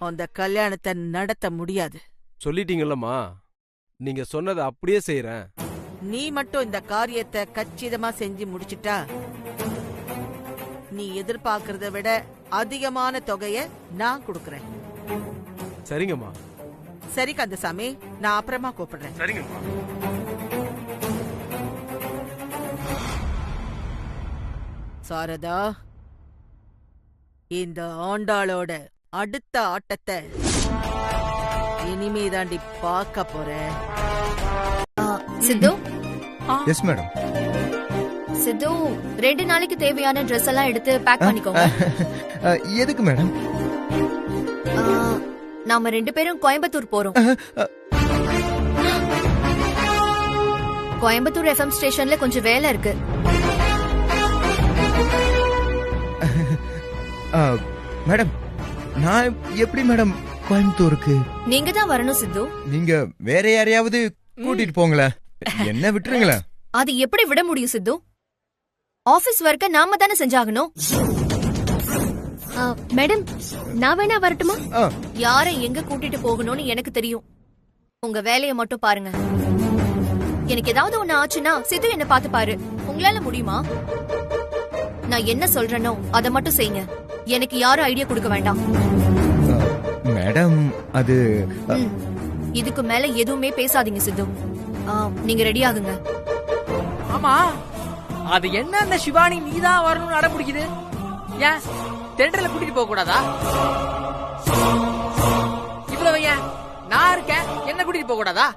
[SPEAKER 6] அந்த கல்யாணத்தை நடத்த முடியாது.
[SPEAKER 11] சொல்லிட்டீங்கல்லம்மா, நீங்க சொன்னதை அப்படியே செய்யறேன்.
[SPEAKER 6] நீ மட்டும் இந்த காரியத்தை கச்சிதமா செஞ்சு முடிச்சிட்டா நீ எதிர்பார்க்கறத விட அதிகமான தொகைய நான் கொடுக்கறேன்.
[SPEAKER 11] சரிங்கம்மா.
[SPEAKER 6] சரி கந்தசாமி, நான் அப்புறமா கூப்பிடுறேன்.
[SPEAKER 11] சரிங்கம்மா.
[SPEAKER 6] சாரதா, இந்த ஆண்டாளோட அடுத்த ஆட்டத்தை இனிமே தாண்டி பார்க்க போறேன்.
[SPEAKER 4] சித்து,
[SPEAKER 1] எஸ் மேடம்.
[SPEAKER 4] சித்து 2 நாளைக்கு தேவையான ட்ரெஸ் எல்லாம் எடுத்து பேக் பண்ணிக்கோங்க.
[SPEAKER 1] எதுக்கு மேடம்?
[SPEAKER 4] நாம 2 பேரும் கோயம்புத்தூர் போறோம். கோயம்புத்தூர் எஃப்எம் ஸ்டேஷன்ல கொஞ்சம் வேலை இருக்கு.
[SPEAKER 1] மேடம், நான் எப்படி மேடம் கோயம்புத்தூருக்கு?
[SPEAKER 4] நீங்க தான் வரணும் சித்து.
[SPEAKER 1] நீங்க வேற யாரையாவது கூட்டிட்டு போங்களேன், என்ன விட்டுருங்களேன்.
[SPEAKER 4] அது எப்படி விட முடியும் சித்து? ஆபீஸ் ஒர்க்க நாம தானே செஞ்சாகணும். மேடம், நான் வேணா வரட்டுமா? யாரை எங்க கூட்டிட்டு போகணும்னு எனக்கு தெரியும். உங்க வேலையை மட்டும் பாருங்க. எனக்கு ஏதாவது ஒண்ணு ஆச்சுன்னா சித்து என்ன பார்த்து பாரு. உங்களால முடியுமா? நான் என்ன சொல்றேனோ அதை மட்டும் செய்யுங்க. எனக்கு யாரும் ஐடியா கொடுக்க வேண்டாம்.
[SPEAKER 1] மேடம், அது
[SPEAKER 4] இதுக்கு மேல எதுவுமே பேசாதீங்க சித்து. நீங்க ரெடி ஆகுங்க.
[SPEAKER 7] ஆமா, அது என்ன அந்த சிவானி நீதான் வரணும்னு அடம் பிடிக்குது? ஏன் டெண்டர்ல கூட்டிட்டு போக கூடாதா? இவ்வளவு ஏன் நான் இருக்கேன், என்ன கூட்டிட்டு போக கூடாதா?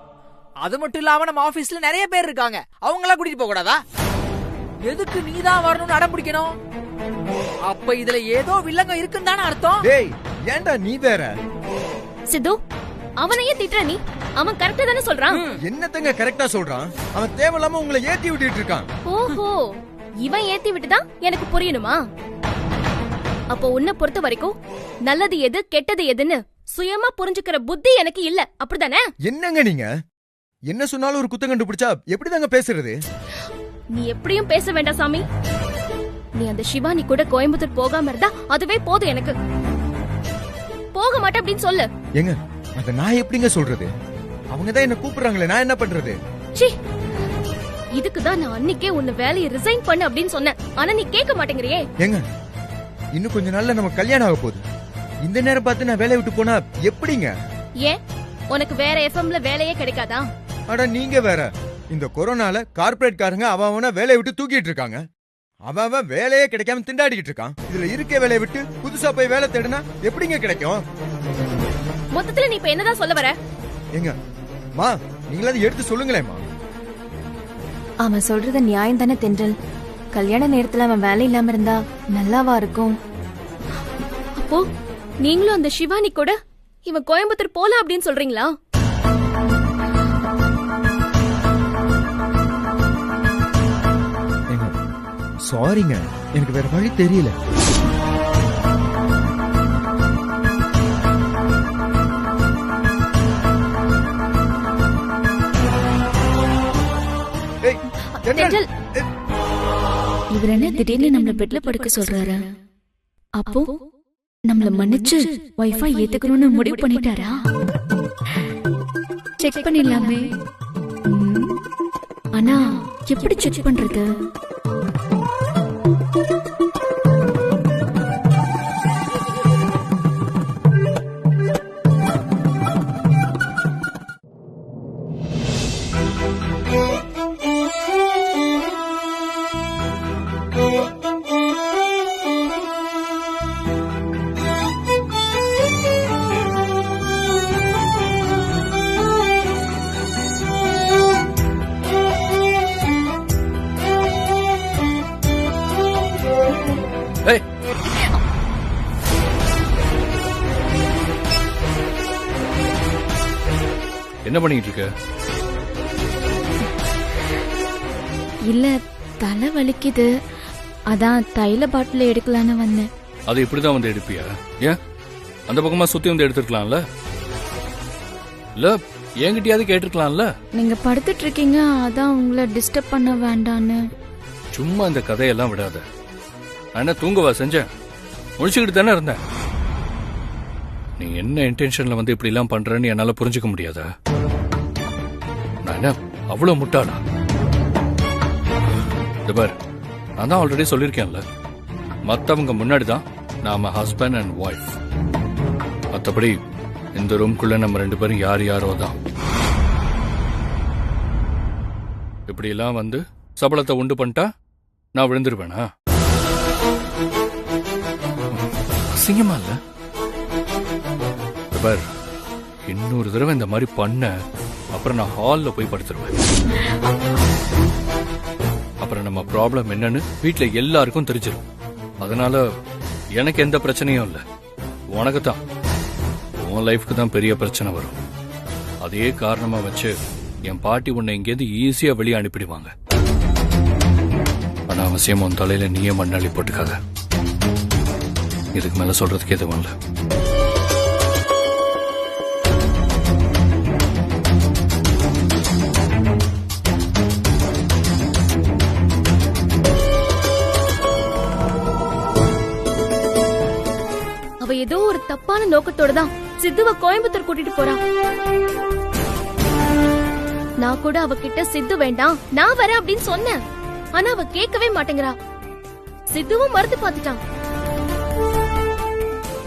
[SPEAKER 7] அது மட்டும் இல்லாம நம்ம ஆபீஸ்ல நிறைய பேர் இருக்காங்க, அவங்களா கூட்டிட்டு போக கூடாதா? எதுக்கு நீதான் வரணும்னு அடம் பிடிக்கணும்? அப்ப இதுல ஏதோ வில்லங்க இருக்குன்னு தானே அர்த்தம்.
[SPEAKER 1] டேய், ஏன்டா நீ வேற?
[SPEAKER 2] சித்து, அவனையே திட்டுற நீ? அவன் கரெக்டா தானே சொல்றான்.
[SPEAKER 1] என்னத்தங்க கரெக்டா சொல்றான்? அவன் தேவையில்லாம உங்களை ஏத்தி விட்டுட்டு இருக்கான்.
[SPEAKER 2] ஓஹோ, இவன் ஏத்தி விட்டுதான் எனக்கு புரியணுமா? அப்போ உன்னை பொறுத்த வரைக்கும் நல்லது எது கெட்டது எதுன்னு சுயமா புரிஞ்சுக்கிற புத்தி எனக்கு இல்ல, அப்படிதானே?
[SPEAKER 1] என்னங்க நீங்க என்ன சொன்னாலும் ஒரு குத்தம் கண்டுபிடிச்சா எப்படிதாங்க பேசுறது?
[SPEAKER 2] நீ எப்படியும் பேச வேண்டாம் சாமி. நீ அந்த சிவானி கூட கோயம்புத்தூர் போகாம இருந்தா அதுவே போதும் எனக்கு. போக மாட்டேன் அப்படின்னு சொல்லு.
[SPEAKER 1] ஏங்க, அத நான் எப்படிங்க சொல்றது? அவங்கதான் என்ன கூப்பிடுறாங்களே, நான் என்ன பண்றது?
[SPEAKER 2] ச்சீ, இதுக்குதான் நான் அன்னைக்கே உன்னை வேலையை ரிசைன் பண்ணு அப்படின்னு சொன்னேன். ஆனா நீ கேட்க மாட்டேங்கிறியே.
[SPEAKER 1] ஏங்க, இன்னும் கொஞ்ச நாள்ல நம்ம கல்யாணம் ஆக போகுது. இந்த நேரம் பார்த்து நான் வேலையை விட்டு போனா எப்படிங்க?
[SPEAKER 2] ஏன் உனக்கு வேற எஃப்எம்ல வேலையே கிடைக்காதா?
[SPEAKER 1] அட நீங்க வேற. இந்த கொரோனால கார்ப்பரேட் காரங்க அவன வேலையை விட்டு தூக்கிட்டு இருக்காங்க. அவன் வேலையே கிடைக்காம திண்டாடிக்கிட்டு இருக்கான். இதுல இருக்க வேலையை விட்டு புதுசா போய் வேலை தேடுனா எப்படிங்க கிடைக்கும்?
[SPEAKER 2] மொத்தத்துல நீ இப்ப என்னதான் சொல்ல வர?
[SPEAKER 1] ஏங்க மா, நீங்களாவது எடுத்து சொல்லுங்களேம்மா.
[SPEAKER 4] அவன் சொல்றது நியாயம் தானே தென்றல். கல்யாண நேரத்துல அவன் வேலை இல்லாம இருந்தா நல்லாவா இருக்கும்?
[SPEAKER 2] அப்போ நீங்களும் அந்த சிவானி கூட இவன் கோயம்புத்தூர் போலாம் அப்படின்னு சொல்றீங்களா?
[SPEAKER 1] சாரிங்க, எனக்கு வேற வழி தெரியல.
[SPEAKER 2] இவர் என்ன திடீர்னு நம்மள பெட்ல படுக்க சொல்றாரு? அப்போ நம்மள மன்னிச்சு வைஃபை ஏத்துக்கணும்னு முடிவு பண்ணிட்டாரா? செக் பண்ணிடலாமே. ஆனா எப்படி செக் பண்றது?
[SPEAKER 10] என்ன பண்ணிட்டு இருக்க?
[SPEAKER 2] இல்ல, தலை வலிக்குது, அதான் தைல பாட்டில் எடுக்கலான்னு வந்தேன்.
[SPEAKER 10] அது இப்படிதான் வந்து எடுப்பியா? ஏன் அந்த பக்கமா சுத்தி வந்து எடுத்துருக்கலாம்ல? இல்ல என்கிட்டயாவது கேட்டிருக்கலாம்ல?
[SPEAKER 2] நீங்க படுத்துட்டு இருக்கீங்க, அதான் உங்களை டிஸ்டர்ப் பண்ண வேண்டான்னு.
[SPEAKER 10] சும்மா இந்த கதையெல்லாம் விடாத. நான் என்ன தூங்கவா செஞ்சேன்? முடிச்சுக்கிட்டு தானே இருந்தேன். நீ என்ன இன்டென்ஷன்ல வந்து இப்படி எல்லாம் பண்றேன்னு என்னால புரிஞ்சுக்க முடியாதா? நான் என்ன அவ்வளவு முட்டாளா? பார், நான் தான் ஆல்ரெடி சொல்லியிருக்கேன்ல, மத்தவங்க முன்னாடி தான் நாம ஹஸ்பண்ட் அண்ட் ஒய்ஃப். மற்றபடி இந்த ரூம்குள்ள நம்ம 2 பேரும் யாரோ தான். இப்படி எல்லாம் வந்து சபலத்தை உண்டு பண்ணிட்டா நான் விழுந்துருவேனா? அசிங்கமா இல்ல? பார், இன்னொரு தடவை இந்த மாதிரி பண்ண அப்புறம் நான் ஹால்ல போய் படுத்துருவேன். அப்புறம் நம்ம ப்ராப்ளம் என்னன்னு வீட்டுல எல்லாருக்கும் தெரிஞ்சிடும். அதனால எனக்கு எந்த பிரச்சனையும் இல்ல, உனக்கு தான், உன் லைஃப்க்கு தான் பெரிய பிரச்சனை வரும். அதே காரணமா வச்சு என் பாட்டி உன்னை இங்கேருந்து ஈஸியா வெளியே அனுப்பிடுவாங்க. அனாவசியம் உன் தலையில நீயே மண்ணள்ளி போட்டுக்காத. இதுக்கு மேல சொல்றதுக்கு எதுவும் இல்லை.
[SPEAKER 2] அவ ஏதோ ஒரு தப்பான நோக்கத்தோட தான் சித்துவ கோயம்புத்தூர் கூட்டிட்டு போறா. நான் கூட அவகிட்ட சித்து வேண்டாம், நான் வரேன் அப்படின்னு சொன்னேன். ஆனா அவ கேட்கவே மாட்டேங்கிறா. சித்துவும் மறுத்து பார்த்துட்டான்.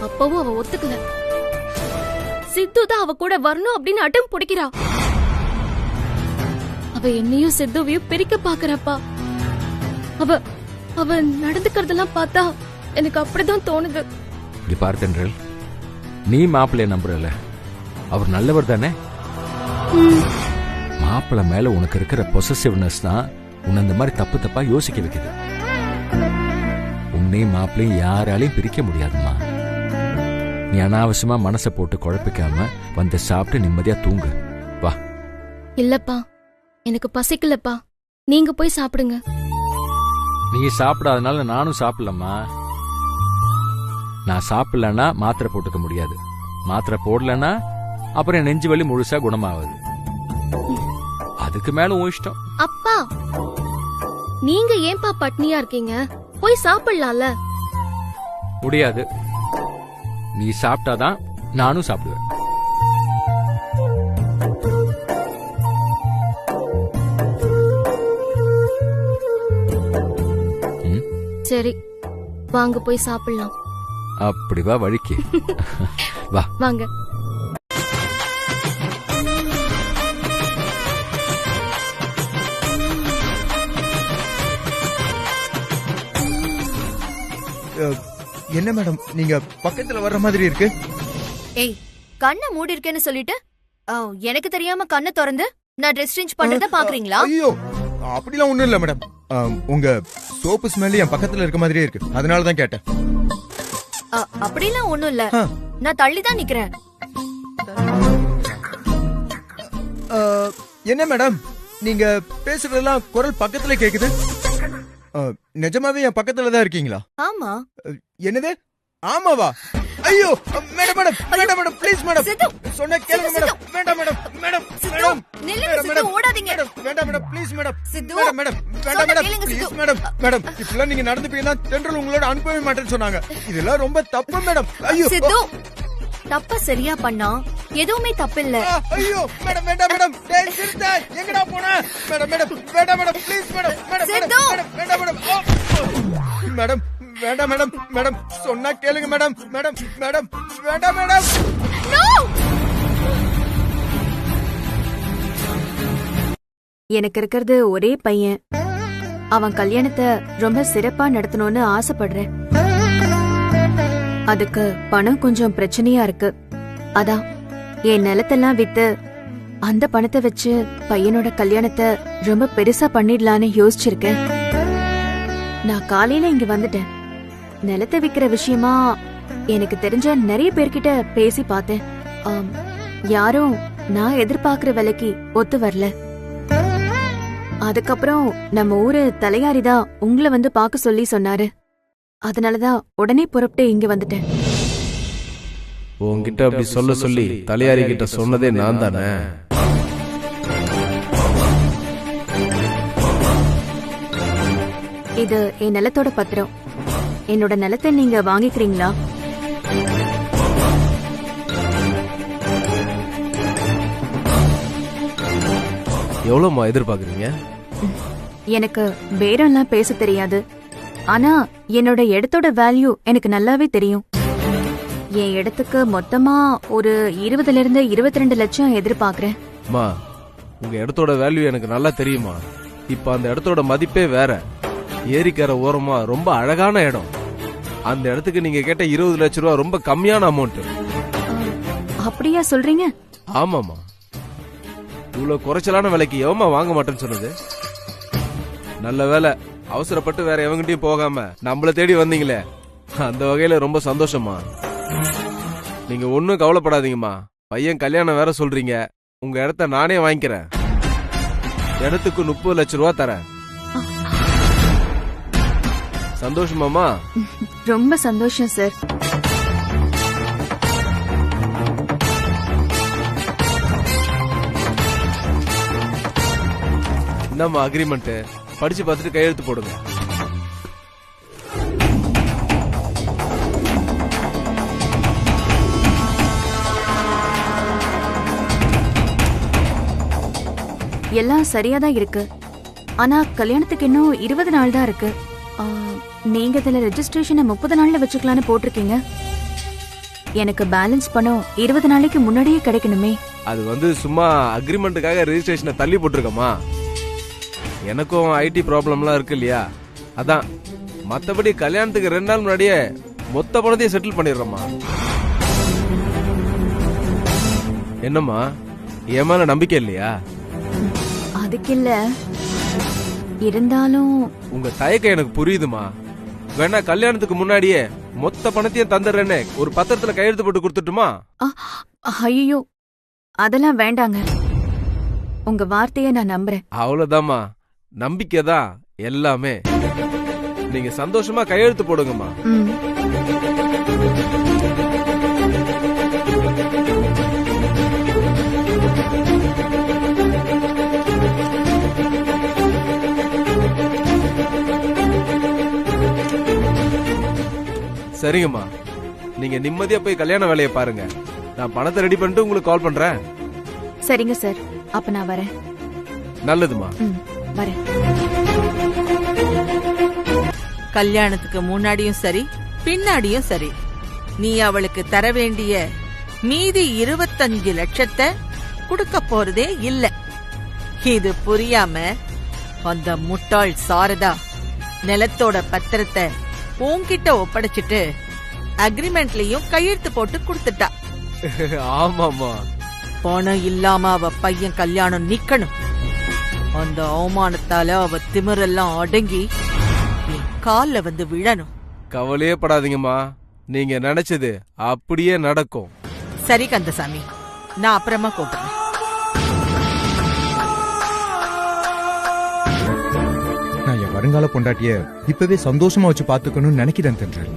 [SPEAKER 2] அப்பவும் அவ ஒத்துக்கல. சித்து தான் அவ கூட வரணும் அப்படின்னு அடம் பிடிக்கிறா. அவ என்னையும் சித்துவையும் பிரிக்க பாக்குறப்பா. அவ அவ நடந்துக்கிறதெல்லாம் பார்த்தா எனக்கு அப்படிதான் தோணுது.
[SPEAKER 3] இப்படி பார்த்தேன், நீ மாப்பிள்ளைய நம்புறல, அவர் நல்லவர் தானே? மாப்பிள்ளை மேல உனக்கு இருக்கிற பொசசிவ்னஸ் தான் உன்னை இந்த மாதிரி தப்பு தப்பா யோசிக்க வைக்குது. உன்னையும் மாப்பிள்ளையும் யாராலையும் பிரிக்க முடியாதுமா. நீ அனாவசியமா மனசை போட்டு குழப்பிக்காம வந்து சாப்பிட்டு நிம்மதியா தூங்கு. வா.
[SPEAKER 2] இல்லப்பா, எனக்கு பசிக்கலப்பா, நீங்க போய் சாப்பிடுங்க.
[SPEAKER 3] நீ சாப்பிடாதனால நானும் சாப்பிடலம்மா. நான் சாப்பிடலன்னா மாத்திரை போட்டுக்க முடியாது. மாத்திரை போடலன்னா அப்புறம் நெஞ்சு வலி முழுசா குணமாகுது. அதுக்கு மேல உன் இஷ்டம்.
[SPEAKER 2] அப்பா, நீங்க ஏன்பா பட்னியா இருக்கீங்க? போய் சாப்பிடலாம்ல.
[SPEAKER 3] முடியாது. நீ சாப்பிட்டாதான் நானும் சாப்பிடுவேன்.
[SPEAKER 2] சரி, வாங்க போய் சாப்பிடலாம்.
[SPEAKER 3] அப்படி வா வழிக்கு. வா
[SPEAKER 2] வாங்க.
[SPEAKER 1] என்ன மேடம், நீங்க பக்கத்துல வர்ற மாதிரி இருக்கு.
[SPEAKER 4] ஏய், கண்ணை மூடி இருக்கேன்னு சொல்லிட்டு எனக்கு தெரியாம கண்ணை திறந்து நான் ட்ரெஸ் சேஞ்ச் பண்றத பாக்குறீங்களா?
[SPEAKER 1] ஐயோ அப்படிலாம் ஒண்ணும் இல்ல மேடம். உங்க சோப்பு ஸ்மெல் என் பக்கத்துல இருக்க மாதிரியே இருக்கு, அதனால தான் கேட்டேன்.
[SPEAKER 4] அப்படிலாம் ஒண்ணும் இல்ல, நான் தள்ளி தான் நிக்கிறேன்.
[SPEAKER 1] என்ன மேடம் நீங்க பேசுறதெல்லாம் குரல் பக்கத்துல கேக்குது? நிஜமாவே என் பக்கத்துல தான் இருக்கீங்களா?
[SPEAKER 4] ஆமா.
[SPEAKER 1] என்னது ஆமாவா? ஐயோ madam madam madam madam please madam சொன்ன கேளுங்க மேடம். வேண்டாம் மேடம் மேடம் மேடம்
[SPEAKER 4] நில்லுங்க சித்து, ஓடாதீங்க.
[SPEAKER 1] வேண்டாம் madam please madam.
[SPEAKER 4] Sidhu,
[SPEAKER 1] madam madam வேண்டாம் மேடம் ப்ளீஸ் மேடம். மேடம் இப்பெல்லாம் நீங்க நடந்துப்பீங்கன்னா தென்றல் உங்களோட அனுப்பவே மாட்டேன்னு சொன்னாங்க. இதெல்லாம் ரொம்ப தப்பு மேடம். ஐயோ
[SPEAKER 4] சித்து, தப்ப சரியா பண்ணா எதுவுமே தப்பில்ல.
[SPEAKER 1] ஐயோ மேடம் வேண்டாம் மேடம். டேய் சிறுத்தை எங்கடா போன? மேடம் மேடம் வேண்டாம் madam please madam. Madam madam வேண்டாம் மேடம். மேடம் வேண்டாம் மேடம். மேடம் சொன்னா கேளுங்க மேடம். மேடம் மேடம் வேண்டாம் மேடம்.
[SPEAKER 4] எனக்கு இருக்கிறது ஒரே பையன். அவன் கல்யாணத்தை ரொம்ப சிறப்பா நடத்தணும்னு ஆசைப்படுறேன். அதுக்கு பணம் கொஞ்சம் பிரச்சனையா இருக்கு. அதான் என் நிலத்தெல்லாம் வித்து அந்த பணத்தை வச்சு பையனோட கல்யாணத்தை ரொம்ப பெருசா பண்ணிடலான்னு யோசிச்சிருக்கேன். நான் காலையில இங்க வந்துட்டேன். நிலத்தை விக்கிற விஷயமா எனக்கு தெரிஞ்ச நிறைய பேர்கிட்ட பேசி பார்த்தேன். யாரும் நான் எதிர்பார்க்கிற விலைக்கு ஒத்து வரல. அதுக்கப்புறம் நம்ம ஊரு தலையாரிதான் உங்களை வந்து பார்க்க சொல்லி சொன்னாரு. அதனாலதான் உடனே புறப்பட்டு இங்க வந்துட்டேன்.
[SPEAKER 11] உன்கிட்ட அப்படி சொல்ல சொல்லி தலையாரி கிட்ட சொன்னதே நான் தானே.
[SPEAKER 4] இது என் நிலத்தோட பத்திரம். என்னோட நிலத்தை நீங்க வாங்கிக்கிறீங்களா?
[SPEAKER 11] எவ்வளவுமா எதிர்பார்க்கறீங்க?
[SPEAKER 4] எனக்கு பேரம்லாம் பேச தெரியாது. ஆனா என்னோட இடத்தோட வேல்யூ எனக்கு நல்லாவே தெரியும். என் இடத்துக்கு மொத்தமா ஒரு 20 இருந்து 22 லட்சம் எதிர்பார்க்கறேன்.
[SPEAKER 11] மா, உங்க இடத்தோட வேல்யூ எனக்கு நல்லா தெரியுமா. இப்ப அந்த இடத்தோட மதிப்பே வேற. ஏரிக்கரை ஓரமா ரொம்ப அழகான இடம். அந்த இடத்துக்கு நீங்க கேட்ட 20 லட்சம் ரூபாய் ரொம்ப கம்மியான அமௌண்ட்.
[SPEAKER 4] அப்படியா சொல்றீங்க?
[SPEAKER 11] ஆமாமா, இவ்வளவு குறைச்சலான விலைக்கு எவமா வாங்க மாட்டேன்னு சொன்னது? நல்ல வேலை அவசரப்பட்டு வேற எவங்கிட்டையும் போகாம நம்மள தேடி வந்தீங்களே, அந்த வகையில ரொம்ப சந்தோஷமா. நீங்க ஒன்னும் கவலைப்படாதீங்கம்மா. பையன் கல்யாணம் வேற சொல்றீங்க. உங்க இடத்த நானே வாங்கிக்கிறேன். இடத்துக்கு 30 லட்சம் ரூபாய் தரேன். சந்தோஷமாமா?
[SPEAKER 4] ரொம்ப சந்தோஷம் சார்.
[SPEAKER 11] என்னம்மா அக்ரிமெண்ட்? படிச்சு பார்த்துட்டு கையெழுத்து போடுங்க.
[SPEAKER 4] எல்லாம் சரியாதான் இருக்கு. ஆனா கல்யாணத்துக்கு இன்னும் 20 நாள் தான் இருக்கு. நீங்க இதுல ரெஜிஸ்ட்ரேஷனை 30 நாள்ல வச்சுக்கலான்னு போட்டிருக்கீங்க. எனக்கு பேலன்ஸ் பணம் 20 நாளைக்கு முன்னாடியே கிடைக்கணுமே.
[SPEAKER 11] அது சும்மா அக்ரிமெண்ட்டுக்காக ரெஜிஸ்ட்ரேஷனை தள்ளி போட்டிருக்கமா. எனக்கும் ஐடி ப்ராப்ளம்லாம் இருக்கு இல்லையா, அதான். மத்தபடி கல்யாணத்துக்கு 2 நாள் முன்னாடியே மொத்த பணத்தையும் செட்டில் பண்ணிடுறோமா. என்னம்மா, என் மேல நம்பிக்கை இல்லையா?
[SPEAKER 4] அதுக்கு இல்ல, இருந்தாலும்
[SPEAKER 11] உங்க தயக்கம் எனக்கு புரியுதுமா. வேணா கல்யாணத்துக்கு முன்னாடியே மொத்த பணத்தையும் தந்துடுறேன்னு ஒரு பத்திரத்துல கையெழுத்து போட்டு கொடுத்துட்டுமா?
[SPEAKER 4] ஐயோ, அதெல்லாம் வேண்டாங்க. உங்க வார்த்தையை நான் நம்புறேன்.
[SPEAKER 11] அவ்வளவுதாம்மா, நம்பிக்கை தான் எல்லாமே. நீங்க சந்தோஷமா கையெழுத்து போடுங்கம்மா. சரிங்கம்மா, நீங்க நிம்மதியா போய் கல்யாண வேலையை பாருங்க. நான் பணத்தை ரெடி பண்ணிட்டு உங்களுக்கு கால் பண்றேன்.
[SPEAKER 4] சரிங்க சார், அப்ப நான் வரேன்.
[SPEAKER 11] நல்லதுமா,
[SPEAKER 4] வரேன்.
[SPEAKER 6] கல்யாணத்துக்கு முன்னாடியும் சரி பின்னாடியும் சரி, நீ அவளுக்கு தர வேண்டிய மீதி 25 லட்சத்தை கொடுக்க போறதே இல்ல. இது புரியாம அந்த முட்டாள் சாரதா நிலத்தோட பத்திரத்தை உன்கிட்ட ஒப்படைச்சிட்டு அக்ரிமெண்ட்லயும் கையெழுத்து போட்டு கொடுத்துட்டா.
[SPEAKER 11] ஆமாமா,
[SPEAKER 6] பணம் இல்லாம அவ பையன் கல்யாணம் நிக்கணும். அந்த அவமானத்தால அவ திமிரெல்லாம் அடங்கி என் கால்ல வந்து விழணும்.
[SPEAKER 11] கவலையே படாதீங்கம்மா, நீங்க நினைச்சது அப்படியே நடக்கும்.
[SPEAKER 6] சரி கந்தசாமி, நான் அப்புறமா கூப்பிடுறேன்.
[SPEAKER 1] நான் என் வருங்கால பொண்டாட்டிய இப்பவே சந்தோஷமா வச்சு பாத்துக்கணும்னு நினைக்கிறேன் தென்றல்.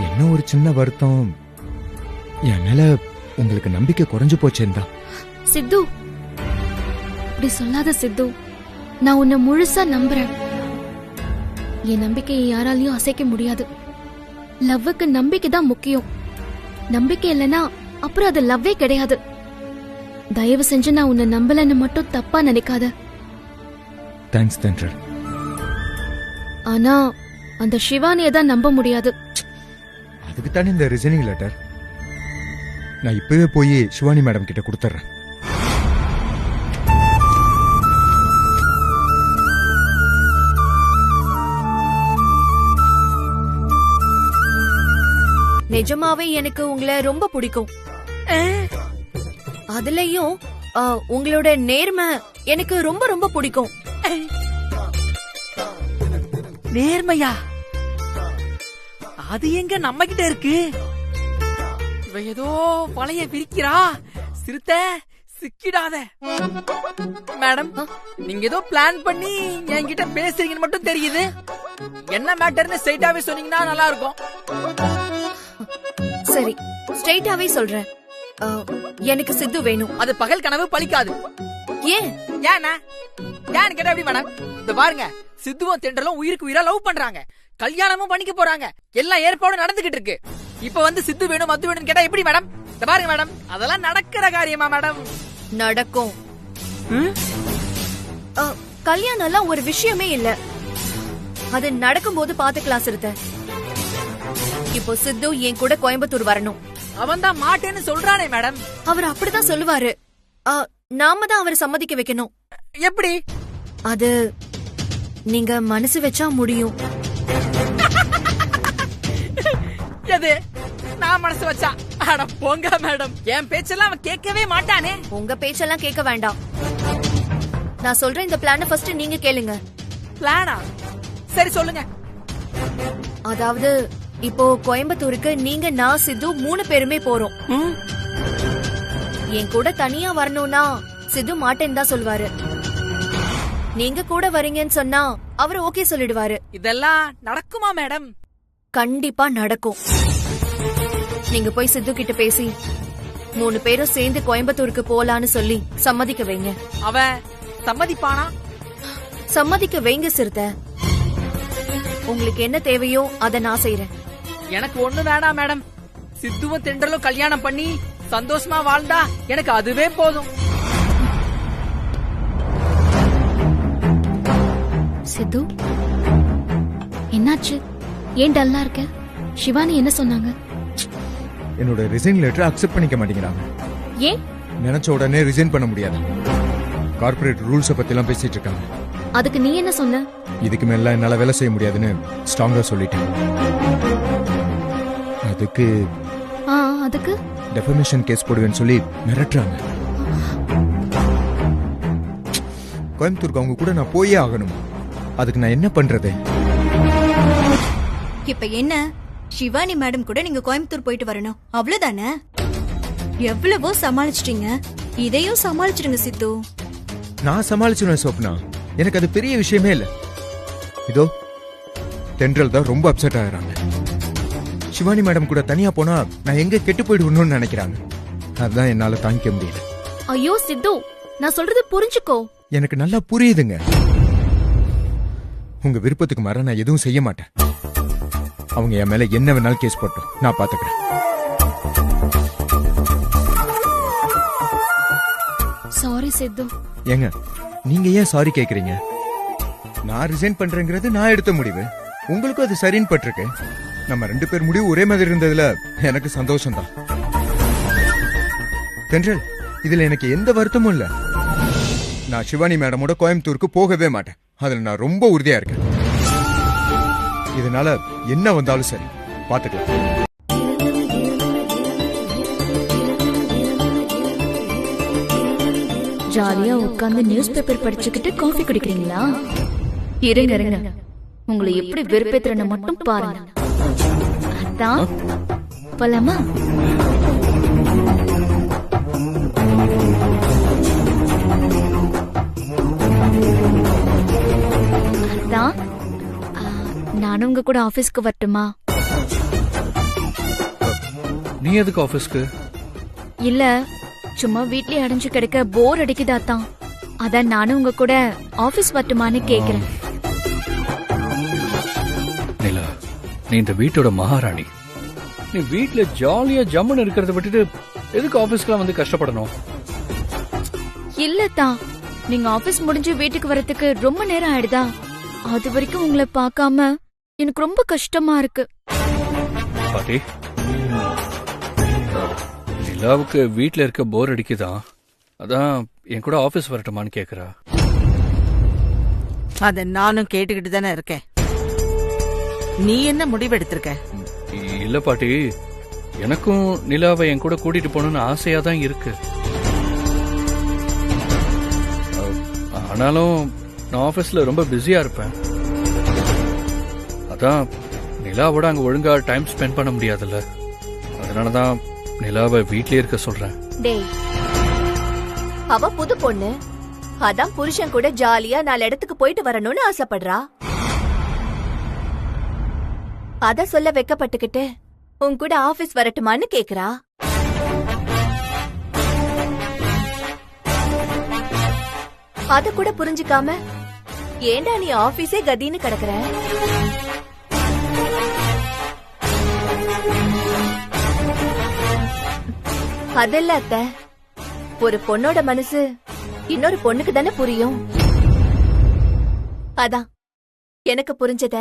[SPEAKER 1] என்ன ஒரு சின்ன வருத்தம், என் மேல உங்களுக்கு நம்பிக்கை குறைஞ்சு போச்சேன்டா.
[SPEAKER 2] சித்து, இப்படி சொல்லாத சித்து. நான் உன்னை முழுசா நம்புறேன். என் நம்பிக்கையை யாராலையும் அசைக்க முடியாது. லவ்வுக்கு நம்பிக்கை தான் முக்கியம். நம்பிக்கை இல்லைன்னா அப்புறம் அது லவ்வே கிடையாது. தயவு செஞ்சு நான் உன்னை நம்பலன்னு மட்டும் தப்பா நினைக்காத.
[SPEAKER 1] தேங்க்ஸ் தென்றல்.
[SPEAKER 2] ஆனா அந்த சிவானியை தான் நம்ப முடியாது.
[SPEAKER 1] அதுக்கு தானே இந்த ரிசனிங் லெட்டர். நான் இப்பவே போய் சிவானி மேடம் கிட்ட கொடுத்துறேன்.
[SPEAKER 4] நிஜமாவே எனக்கு உங்களை ரொம்ப பிடிக்கும். அதுலயும் உங்களோட நேர்மை எனக்கு ரொம்ப ரொம்ப பிடிக்கும்.
[SPEAKER 7] நேர்மையா? அது எங்க நம்ம கிட்ட இருக்கு? இவ ஏதோ வலைய விரிக்கிறா. சிறுத்த சிக்கிடாத. மேடம், நீங்க ஏதோ பிளான் பண்ணி என்கிட்ட பேசுறீங்கன்னு மட்டும் தெரியுது. என்ன மேட்டர்னு ஸ்ட்ரைட்டாவே சொன்னீங்கன்னா நல்லா இருக்கும்.
[SPEAKER 4] சரி, ஸ்ட்ரைட்டாவே சொல்றேன். எனக்கு சித்து வேணும்.
[SPEAKER 7] அது பகல் கனவு பலிக்காது.
[SPEAKER 4] ஏன்?
[SPEAKER 7] ஏன்னா ஏன்னு கேட்டா எப்படி மேடம்? இந்த பாருங்க, சித்துவும் தென்றலும் உயிருக்கு உயிரா லவ் பண்றாங்க, கல்யாணமும் பண்ணிக்க போறாங்க, எல்லாம் ஏற்பாடும் நடந்துகிட்டு இருக்கு. இப்ப வந்து சித்து வேணும் மத்து வேணும்னு கேட்டா எப்படி மேடம்? இந்த பாருங்க மேடம், அதெல்லாம் நடக்கிற காரியமா மேடம்?
[SPEAKER 4] நடக்கும். கல்யாணம் எல்லாம் ஒரு விஷயமே இல்ல. அது நடக்கும்போது பாத்துக்கலாம் சிறுத்தை. இப்போ சித்து என் கூட கோயம்புத்தூர் வரணும்.
[SPEAKER 7] அவன் தான் மாட்டேன்னு சொல்றானே மேடம்.
[SPEAKER 4] அவர் அப்படிதான் சொல்லுவாரு. நாம தான் அவரை சம்மதிக்க வைக்கணும்.
[SPEAKER 7] எப்படி?
[SPEAKER 4] அது நீங்க மனசு வச்சா முடியும்.
[SPEAKER 7] எது? நான் மனசு வச்சா? அட போங்க மேடம், என் பேச்செல்லாம் அவன் கேட்கவே மாட்டானே.
[SPEAKER 4] உங்க பேச்செல்லாம் கேட்க வேண்டாம். நான் சொல்றேன், இந்த பிளான ஃபர்ஸ்ட் நீங்க கேளுங்க.
[SPEAKER 7] பிளானா? சரி சொல்லுங்க.
[SPEAKER 4] அதாவது இப்போ கோயம்புத்தூருக்கு நீங்க, நான், சித்து 3 பேருமே போறோம். என் கூட தனியா வரணும்னா சித்து மாட்டேன்னு தான் சொல்வாரு. நீங்க கூட வரீங்கன்னு சொன்னா அவர் ஓகே சொல்லிடுவாரு.
[SPEAKER 7] இதெல்லாம் நடக்குமா மேடம்?
[SPEAKER 4] கண்டிப்பா நடக்கும். நீங்க போய் சித்து கிட்ட பேசி 3 பேரும் சேர்ந்து கோயம்புத்தூருக்கு போலான்னு சொல்லி சம்மதிக்க வைங்க.
[SPEAKER 7] அவன் சம்மதிப்பானா?
[SPEAKER 4] சம்மதிக்க வைங்க சிறுத்தை. உங்களுக்கு என்ன தேவையோ அதை நான் செய்யறேன்.
[SPEAKER 7] எனக்கு ஒண்ணு வேணாம் மேடம். சித்துவும் தென்றலும் கல்யாணம் பண்ணி சந்தோஷமா வாழ்ந்தா எனக்கு அதுவே போதும்.
[SPEAKER 2] சித்து, என்னாச்சு? ஏன் டல்லா இருக்க? சிவானி என்ன சொன்னாங்க?
[SPEAKER 1] என்னோட ரிசைன் லெட்டர் அக்செப்ட் பண்ணிக்க மாட்டேங்கிறாங்க.
[SPEAKER 2] ஏன்?
[SPEAKER 1] நினைச்ச உடனே ரிசைன் பண்ண முடியாது. கார்ப்பரேட் ரூல்ஸ பத்தி எல்லாம் பேசிட்டு இருக்காங்க.
[SPEAKER 2] அதுக்கு நீ என்ன சொன்ன?
[SPEAKER 1] இதுக்கு மேல என்னால வேலை செய்ய முடியாதுன்னு ஸ்ட்ராங்கா சொல்லிட்டேன்.
[SPEAKER 2] அதுக்கு
[SPEAKER 1] டெஃபமேஷன் கேஸ் போடுவேன்னு சொல்லி மிரட்டுறாங்க. கோயம்புத்தூருக்கு அவங்க கூட நான் போயே ஆகணும். அதுக்கு நான் என்ன பண்றது?
[SPEAKER 8] இப்ப என்ன, சிவானி மேடம் கூட நீங்க கோயம்புத்தூர் போயிட்டு வரணும், அவ்வளவுதானே? எவ்வளவோ சமாளிச்சிட்டீங்க, இதையும் சமாளிச்சிடுங்க சித்து.
[SPEAKER 1] நான் சமாளிச்சுடுவேன் சோப்னா, எனக்கு அது பெரிய விஷயமே இல்ல. இதோ தென்றல் தான் ரொம்ப அப்செட் ஆகுறாங்க. சிவானி மேடம் கூட தனியா போனா நான் எங்க கெட்டு போயிடுவேன்னு நினைக்கிறாங்க. அதுதான் என்னால தாங்கிக்க முடியல.
[SPEAKER 2] ஐயோ சித்து, நான் சொல்றது புரிஞ்சுக்கோ.
[SPEAKER 1] எனக்கு நல்லா புரியுதுங்க. உங்க விருப்பத்துக்கு மாற நான் எதுவும் செய்ய மாட்டேன். அவங்க என் மேல என்ன வேணாலும் கேஸ் போட்டோம், நான் பாத்துக்கிறேன்.
[SPEAKER 2] சாரி சித்து.
[SPEAKER 1] ஏங்க, நீங்க ஏன் சாரி கேக்குறீங்க? நான் ரிசைன் பண்றேங்கிறது நான் எடுத்த முடிவு. உங்களுக்கும் அது சரின்னு பட்டிருக்கு. நம்ம 2 பேர் முடிவு ஒரே மாதிரி இருந்ததுல எனக்கு சந்தோஷம் தான். தென்றல், இதுல எனக்கு எந்த வருத்தமும் இல்ல. நான் சிவானி மேடமோட கோயம்புத்தூருக்கு போகவே மாட்டேன். அதுல நான் ரொம்ப உறுதியா இருக்கேன். இதனால என்ன வந்தாலும் சரி, பாத்துக்கலாம்.
[SPEAKER 2] ஜாலியா உட்கார்ந்து நியூஸ் பேப்பர் படிச்சுக்கிட்டு காஃபி குடிக்கிறீங்களா? இருங்க இருங்க, உங்களை எப்படி வெறுப்பேத்துறன்னு மட்டும் பாருங்க. அதான் போலாமா? அதான் நானும் உங்க கூட ஆபீஸ்க்கு வரட்டுமா?
[SPEAKER 10] நீ எதுக்கு ஆபீஸ்க்கு?
[SPEAKER 2] இல்ல, சும்மா வீட்லயே அடைஞ்சு கிடக்க போர் அடிக்குதாத்தான். அதான் நானும் உங்க கூட ஆபீஸ் வரட்டுமான்னு கேக்குறேன்.
[SPEAKER 10] நிலா, நீ இந்த வீட்டோட மகாராணி. நீ வீட்ல ஜாலியா ஜம்முன்னு இருக்கிறத விட்டுட்டு எதுக்கு ஆபீஸ்க்குலாம் வந்து கஷ்டப்படணும்?
[SPEAKER 2] இல்லத்தான், நீங்க ஆபீஸ் முடிஞ்சு வீட்டுக்கு வரதுக்கு ரொம்ப நேரம் ஆயிடுதா? அது வரைக்கும் உங்களை பார்க்காம எனக்கு ரொம்ப கஷ்டமா இருக்கு.
[SPEAKER 10] பாட்டி, நிலாவுக்கு வீட்ல இருக்க போர் அடிக்குதான், அதான் என் கூட ஆபீஸ் வரட்டுமான்னு கேக்குறா.
[SPEAKER 6] அத நானும் கேட்டுக்கிட்டு தானே இருக்கேன். நீ என்ன முடிவெடுத்திருக்க?
[SPEAKER 10] இல்ல பாட்டி, எனக்கும் நிலாவை என் கூட கூட்டிட்டு போகணும்னு ஆசையா தான் இருக்கு. ஆனாலும் நான் ஆபீஸ்ல ரொம்ப பிஸியா இருப்பேன். அதான் நிலாவோட அங்க ஒழுங்கா டைம் ஸ்பெண்ட் பண்ண முடியாதுல்ல. அதனாலதான் நிலாவை வீட்லயே இருக்க சொல்றேன்.
[SPEAKER 8] டேய், அவ புது பொண்ணு, அதான் புருஷன் கூட ஜாலியா 4 இடத்துக்கு போயிட்டு வரணும்னு ஆசைப்படுறா. அத சொல்ல வெக்கப்பட்டுக்கிட்டு உன் கூட ஆபீஸ் வரட்டுமான்னு கேக்குறா. அத கூட புரிஞ்சுக்காம ஏண்டா நீ ஆபீஸே கதின்னு கிடக்குற? அதல்ல அத்தை, ஒரு பொண்ணோட மனசு இன்னொரு பொண்ணுக்கு தானே புரியும். அதான் எனக்கு புரிஞ்சத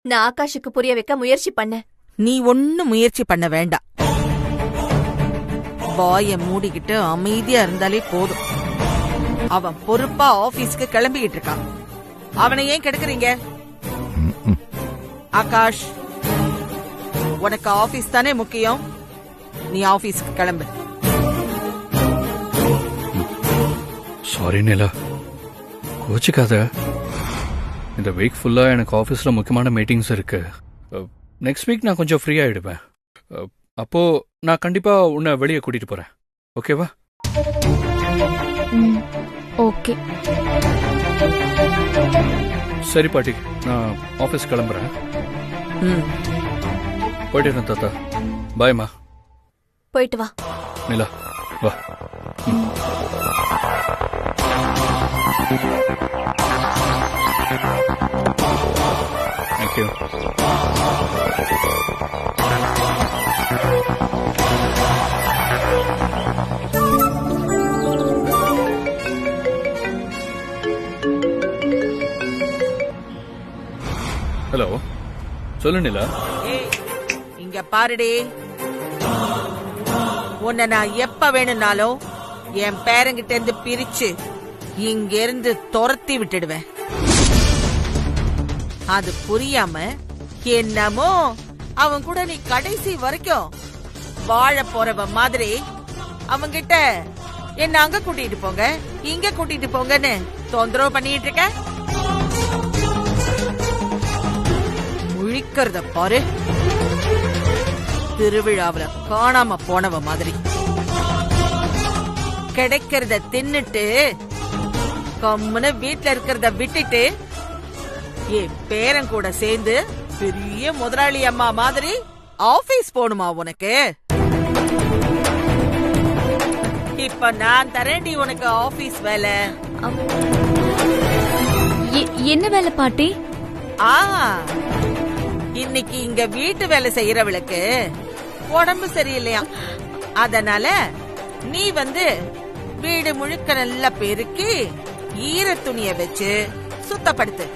[SPEAKER 8] நான் ஆகாஷுக்கு புரிய வைக்க முயற்சி பண்ண.
[SPEAKER 6] நீ ஒன்னும் முயற்சி பண்ண வேண்டாம். வாய மூடிக்கிட்டு அமைதியா இருந்தாலே போதும். அவன் பொறுப்பா ஆபீஸ்க்கு கிளம்பிக்கிட்டு இருக்கான். அவனை ஏன் கெடுக்குறீங்க? ஆகாஷ், உனக்கு ஆபீஸ் தானே முக்கியம். நீ ஆபீஸ்க்கு கிளம்பு.
[SPEAKER 10] சாரி நிலா, கோச்சிக்காத. இந்த வீக் ஃபுல்லா எனக்கு ஆபீஸ்ல முக்கியமான மீட்டிங்ஸ் இருக்கு. நெக்ஸ்ட் வீக் நான் கொஞ்சம் ஃப்ரீ ஆயிடுவேன். அப்போ நான் கண்டிப்பா உன்னை வெளியே கூட்டிட்டு போறேன். ஓகேவா?
[SPEAKER 2] ஓகே.
[SPEAKER 10] சரி பாட்டி, நான் ஆபீஸ் கிளம்புறேன். போயிட்டு தாத்தா. பாய்மா.
[SPEAKER 8] போயிட்டு வா.
[SPEAKER 10] நிலா வா. தேங்க்யூ. ஹலோ, சொல்லு நிலா.
[SPEAKER 6] இங்க பாருடி, உன்னை நான் எப்ப வேணும்னாலும் என் பேரங்கிட்ட இருந்து பிரிச்சு இங்க இருந்து துரத்தி விட்டுடுவேன். அது புரியாம என்னமோ அவன் கூட நீ கடைசி வரைக்கும் வாழ போறவ மாதிரி அவங்கிட்ட என்ன அங்க கூட்டிட்டு போங்க இங்க கூட்டிட்டு போங்கன்னு தொந்தரவு பண்ணிட்டு இருக்க. முழிக்கிறத பாரு, திருவிழாவுல காணாம போனவ மாதிரி. கிடைக்கிறத தின்னுட்டு கம்முன்னு வீட்டுல இருக்கிறத விட்டுட்டு என் பேரன் கூட சேர்ந்து பெரிய முதலாளி அம்மா மாதிரி ஆபீஸ் போணுமா உனக்கு? இப்ப நான் தரேன்டி உனக்கு ஆபீஸ் வேலை.
[SPEAKER 2] என்ன வேலை பாட்டி?
[SPEAKER 6] இன்னைக்கு இங்க வீட்டு வேலை செய்யறவளுக்கு உடம்பு சரியில்லையா, அதனால நீ வீடு முழுக்க நல்லா பெருக்கி ஈர துணிய வச்சு சுத்தப்படுத்து.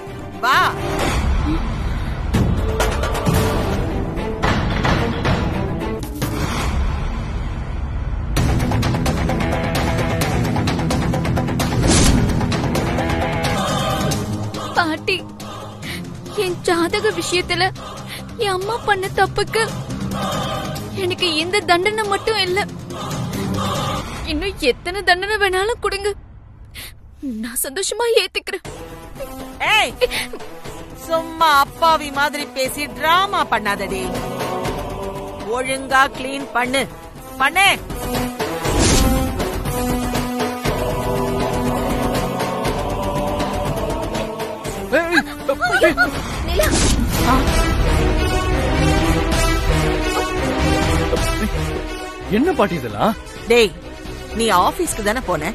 [SPEAKER 6] வா.
[SPEAKER 2] பாட்டி, என் ஜாதக விஷயத்துல என் அம்மா பண்ண தப்புக்கு எனக்கு இந்த தண்டனை மட்டும் இல்ல, இன்னும் எத்தனை தண்டனை வேணாலும் கொடுங்க. நான் சந்தோஷமா ஏத்துக்கிறேன்.
[SPEAKER 6] ஏய், சும்மா அப்பாவி மாதிரி பேசி டிராமா பண்ணாதடி. ஒழுங்கா கிளீன் பண்ணு. பண்ணு.
[SPEAKER 8] நிலா,
[SPEAKER 10] என்ன பாட்டி இதெல்லாம்?
[SPEAKER 6] டேய், நீ ஆபீஸ்க்கு தானே போன?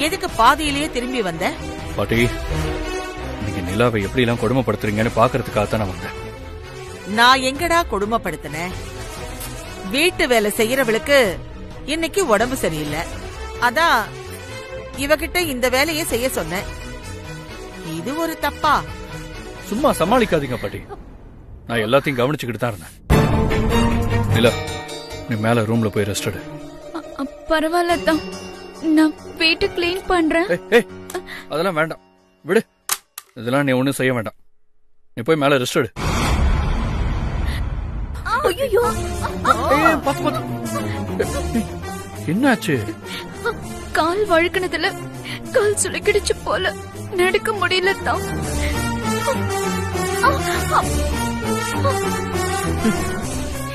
[SPEAKER 6] எதுக்கு பாதியிலேயே திரும்பி வந்த?
[SPEAKER 10] பாட்டி, நீங்க நிலாவை எப்படி எல்லாம் கொடுமைப்படுத்துறீங்கன்னு பாக்குறதுக்காகத்தான் நான் வந்தேன்.
[SPEAKER 6] நான் எங்கடா கொடுமைப்படுத்தினேன்? வீட்டு வேலை செய்யறவளுக்கு இன்னைக்கு உடம்பு சரியில்லை, அதான் இவகிட்ட இந்த வேலையை செய்ய சொன்னேன். இது ஒரு தப்பா?
[SPEAKER 10] சும்மா சமாளிக்காதீங்க பாட்டி. நான் எல்லாத்தையும் கவனிச்சுக்கிட்டு தான் இருந்தேன். நிலா, நீ மேல ரூம்ல போய் ரெஸ்ட் எடு.
[SPEAKER 2] பரவாயில்ல தான், நான் வீட்டை கிளீன் பண்றேன்.
[SPEAKER 10] அதெல்லாம் வேண்டாம், விடு. இதெல்லாம் நீ ஒண்ணும் செய்ய வேண்டாம். நீ போய் மேல ரெஸ்ட் எடு.
[SPEAKER 8] ஐயோ,
[SPEAKER 10] என்னாச்சு?
[SPEAKER 2] கால் வழுக்கினதுல கால் சுளுக்கிடுச்சு போல, நடக்க முடியல தான்.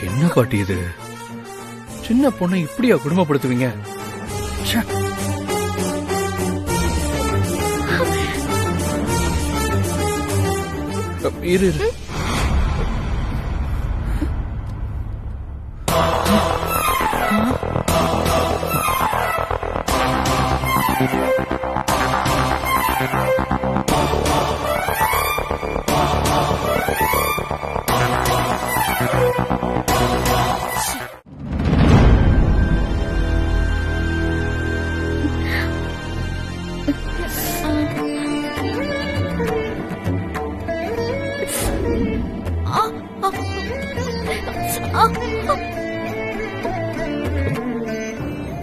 [SPEAKER 10] என்ன பாட்டி இது? சின்ன பொண்ணை இப்படியா குடும்பப்படுத்துவீங்க? ச்சே. இரு இரு.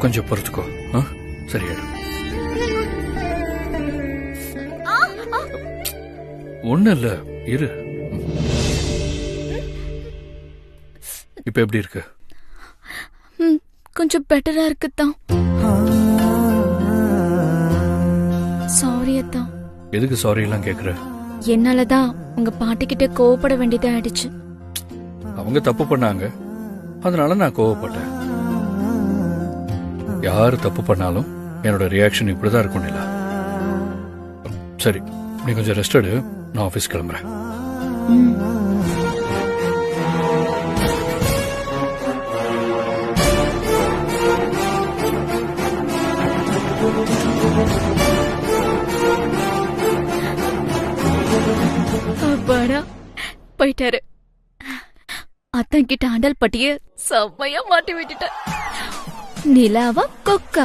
[SPEAKER 10] கொஞ்சம் பொறுத்துக்கோ. சரியாயிடும். ஒண்ணு இல்ல, இரு. இப்ப எப்படி இருக்கு?
[SPEAKER 2] கொஞ்சம் பெட்டரா இருக்குதான். சாரி அத்தா.
[SPEAKER 10] எதுக்கு சாரி எல்லாம் கேக்குற?
[SPEAKER 2] என்னாலதான் உங்க பாட்டி கிட்ட கோவப்பட வேண்டியதா ஆயிடுச்சு.
[SPEAKER 10] அவங்க தப்பு பண்ணாங்க, அதனால நான் கோவப்பட்டேன். யாரு தப்பு பண்ணாலும் என்னோட ரியாக்ஷன் இப்படிதான் இருக்கும் நிலா. சரி, நீ கொஞ்சம் ரெஸ்ட் எடு, நான் ஆபீஸ் கிளம்புறேன்.
[SPEAKER 2] அப்பாடா, போயிட்டாரு. அத்தன் கிட்ட ஆண்டல் பட்டிய செம்மையா மாட்டி விட்டுட்ட. நிலாவா கொக்கா?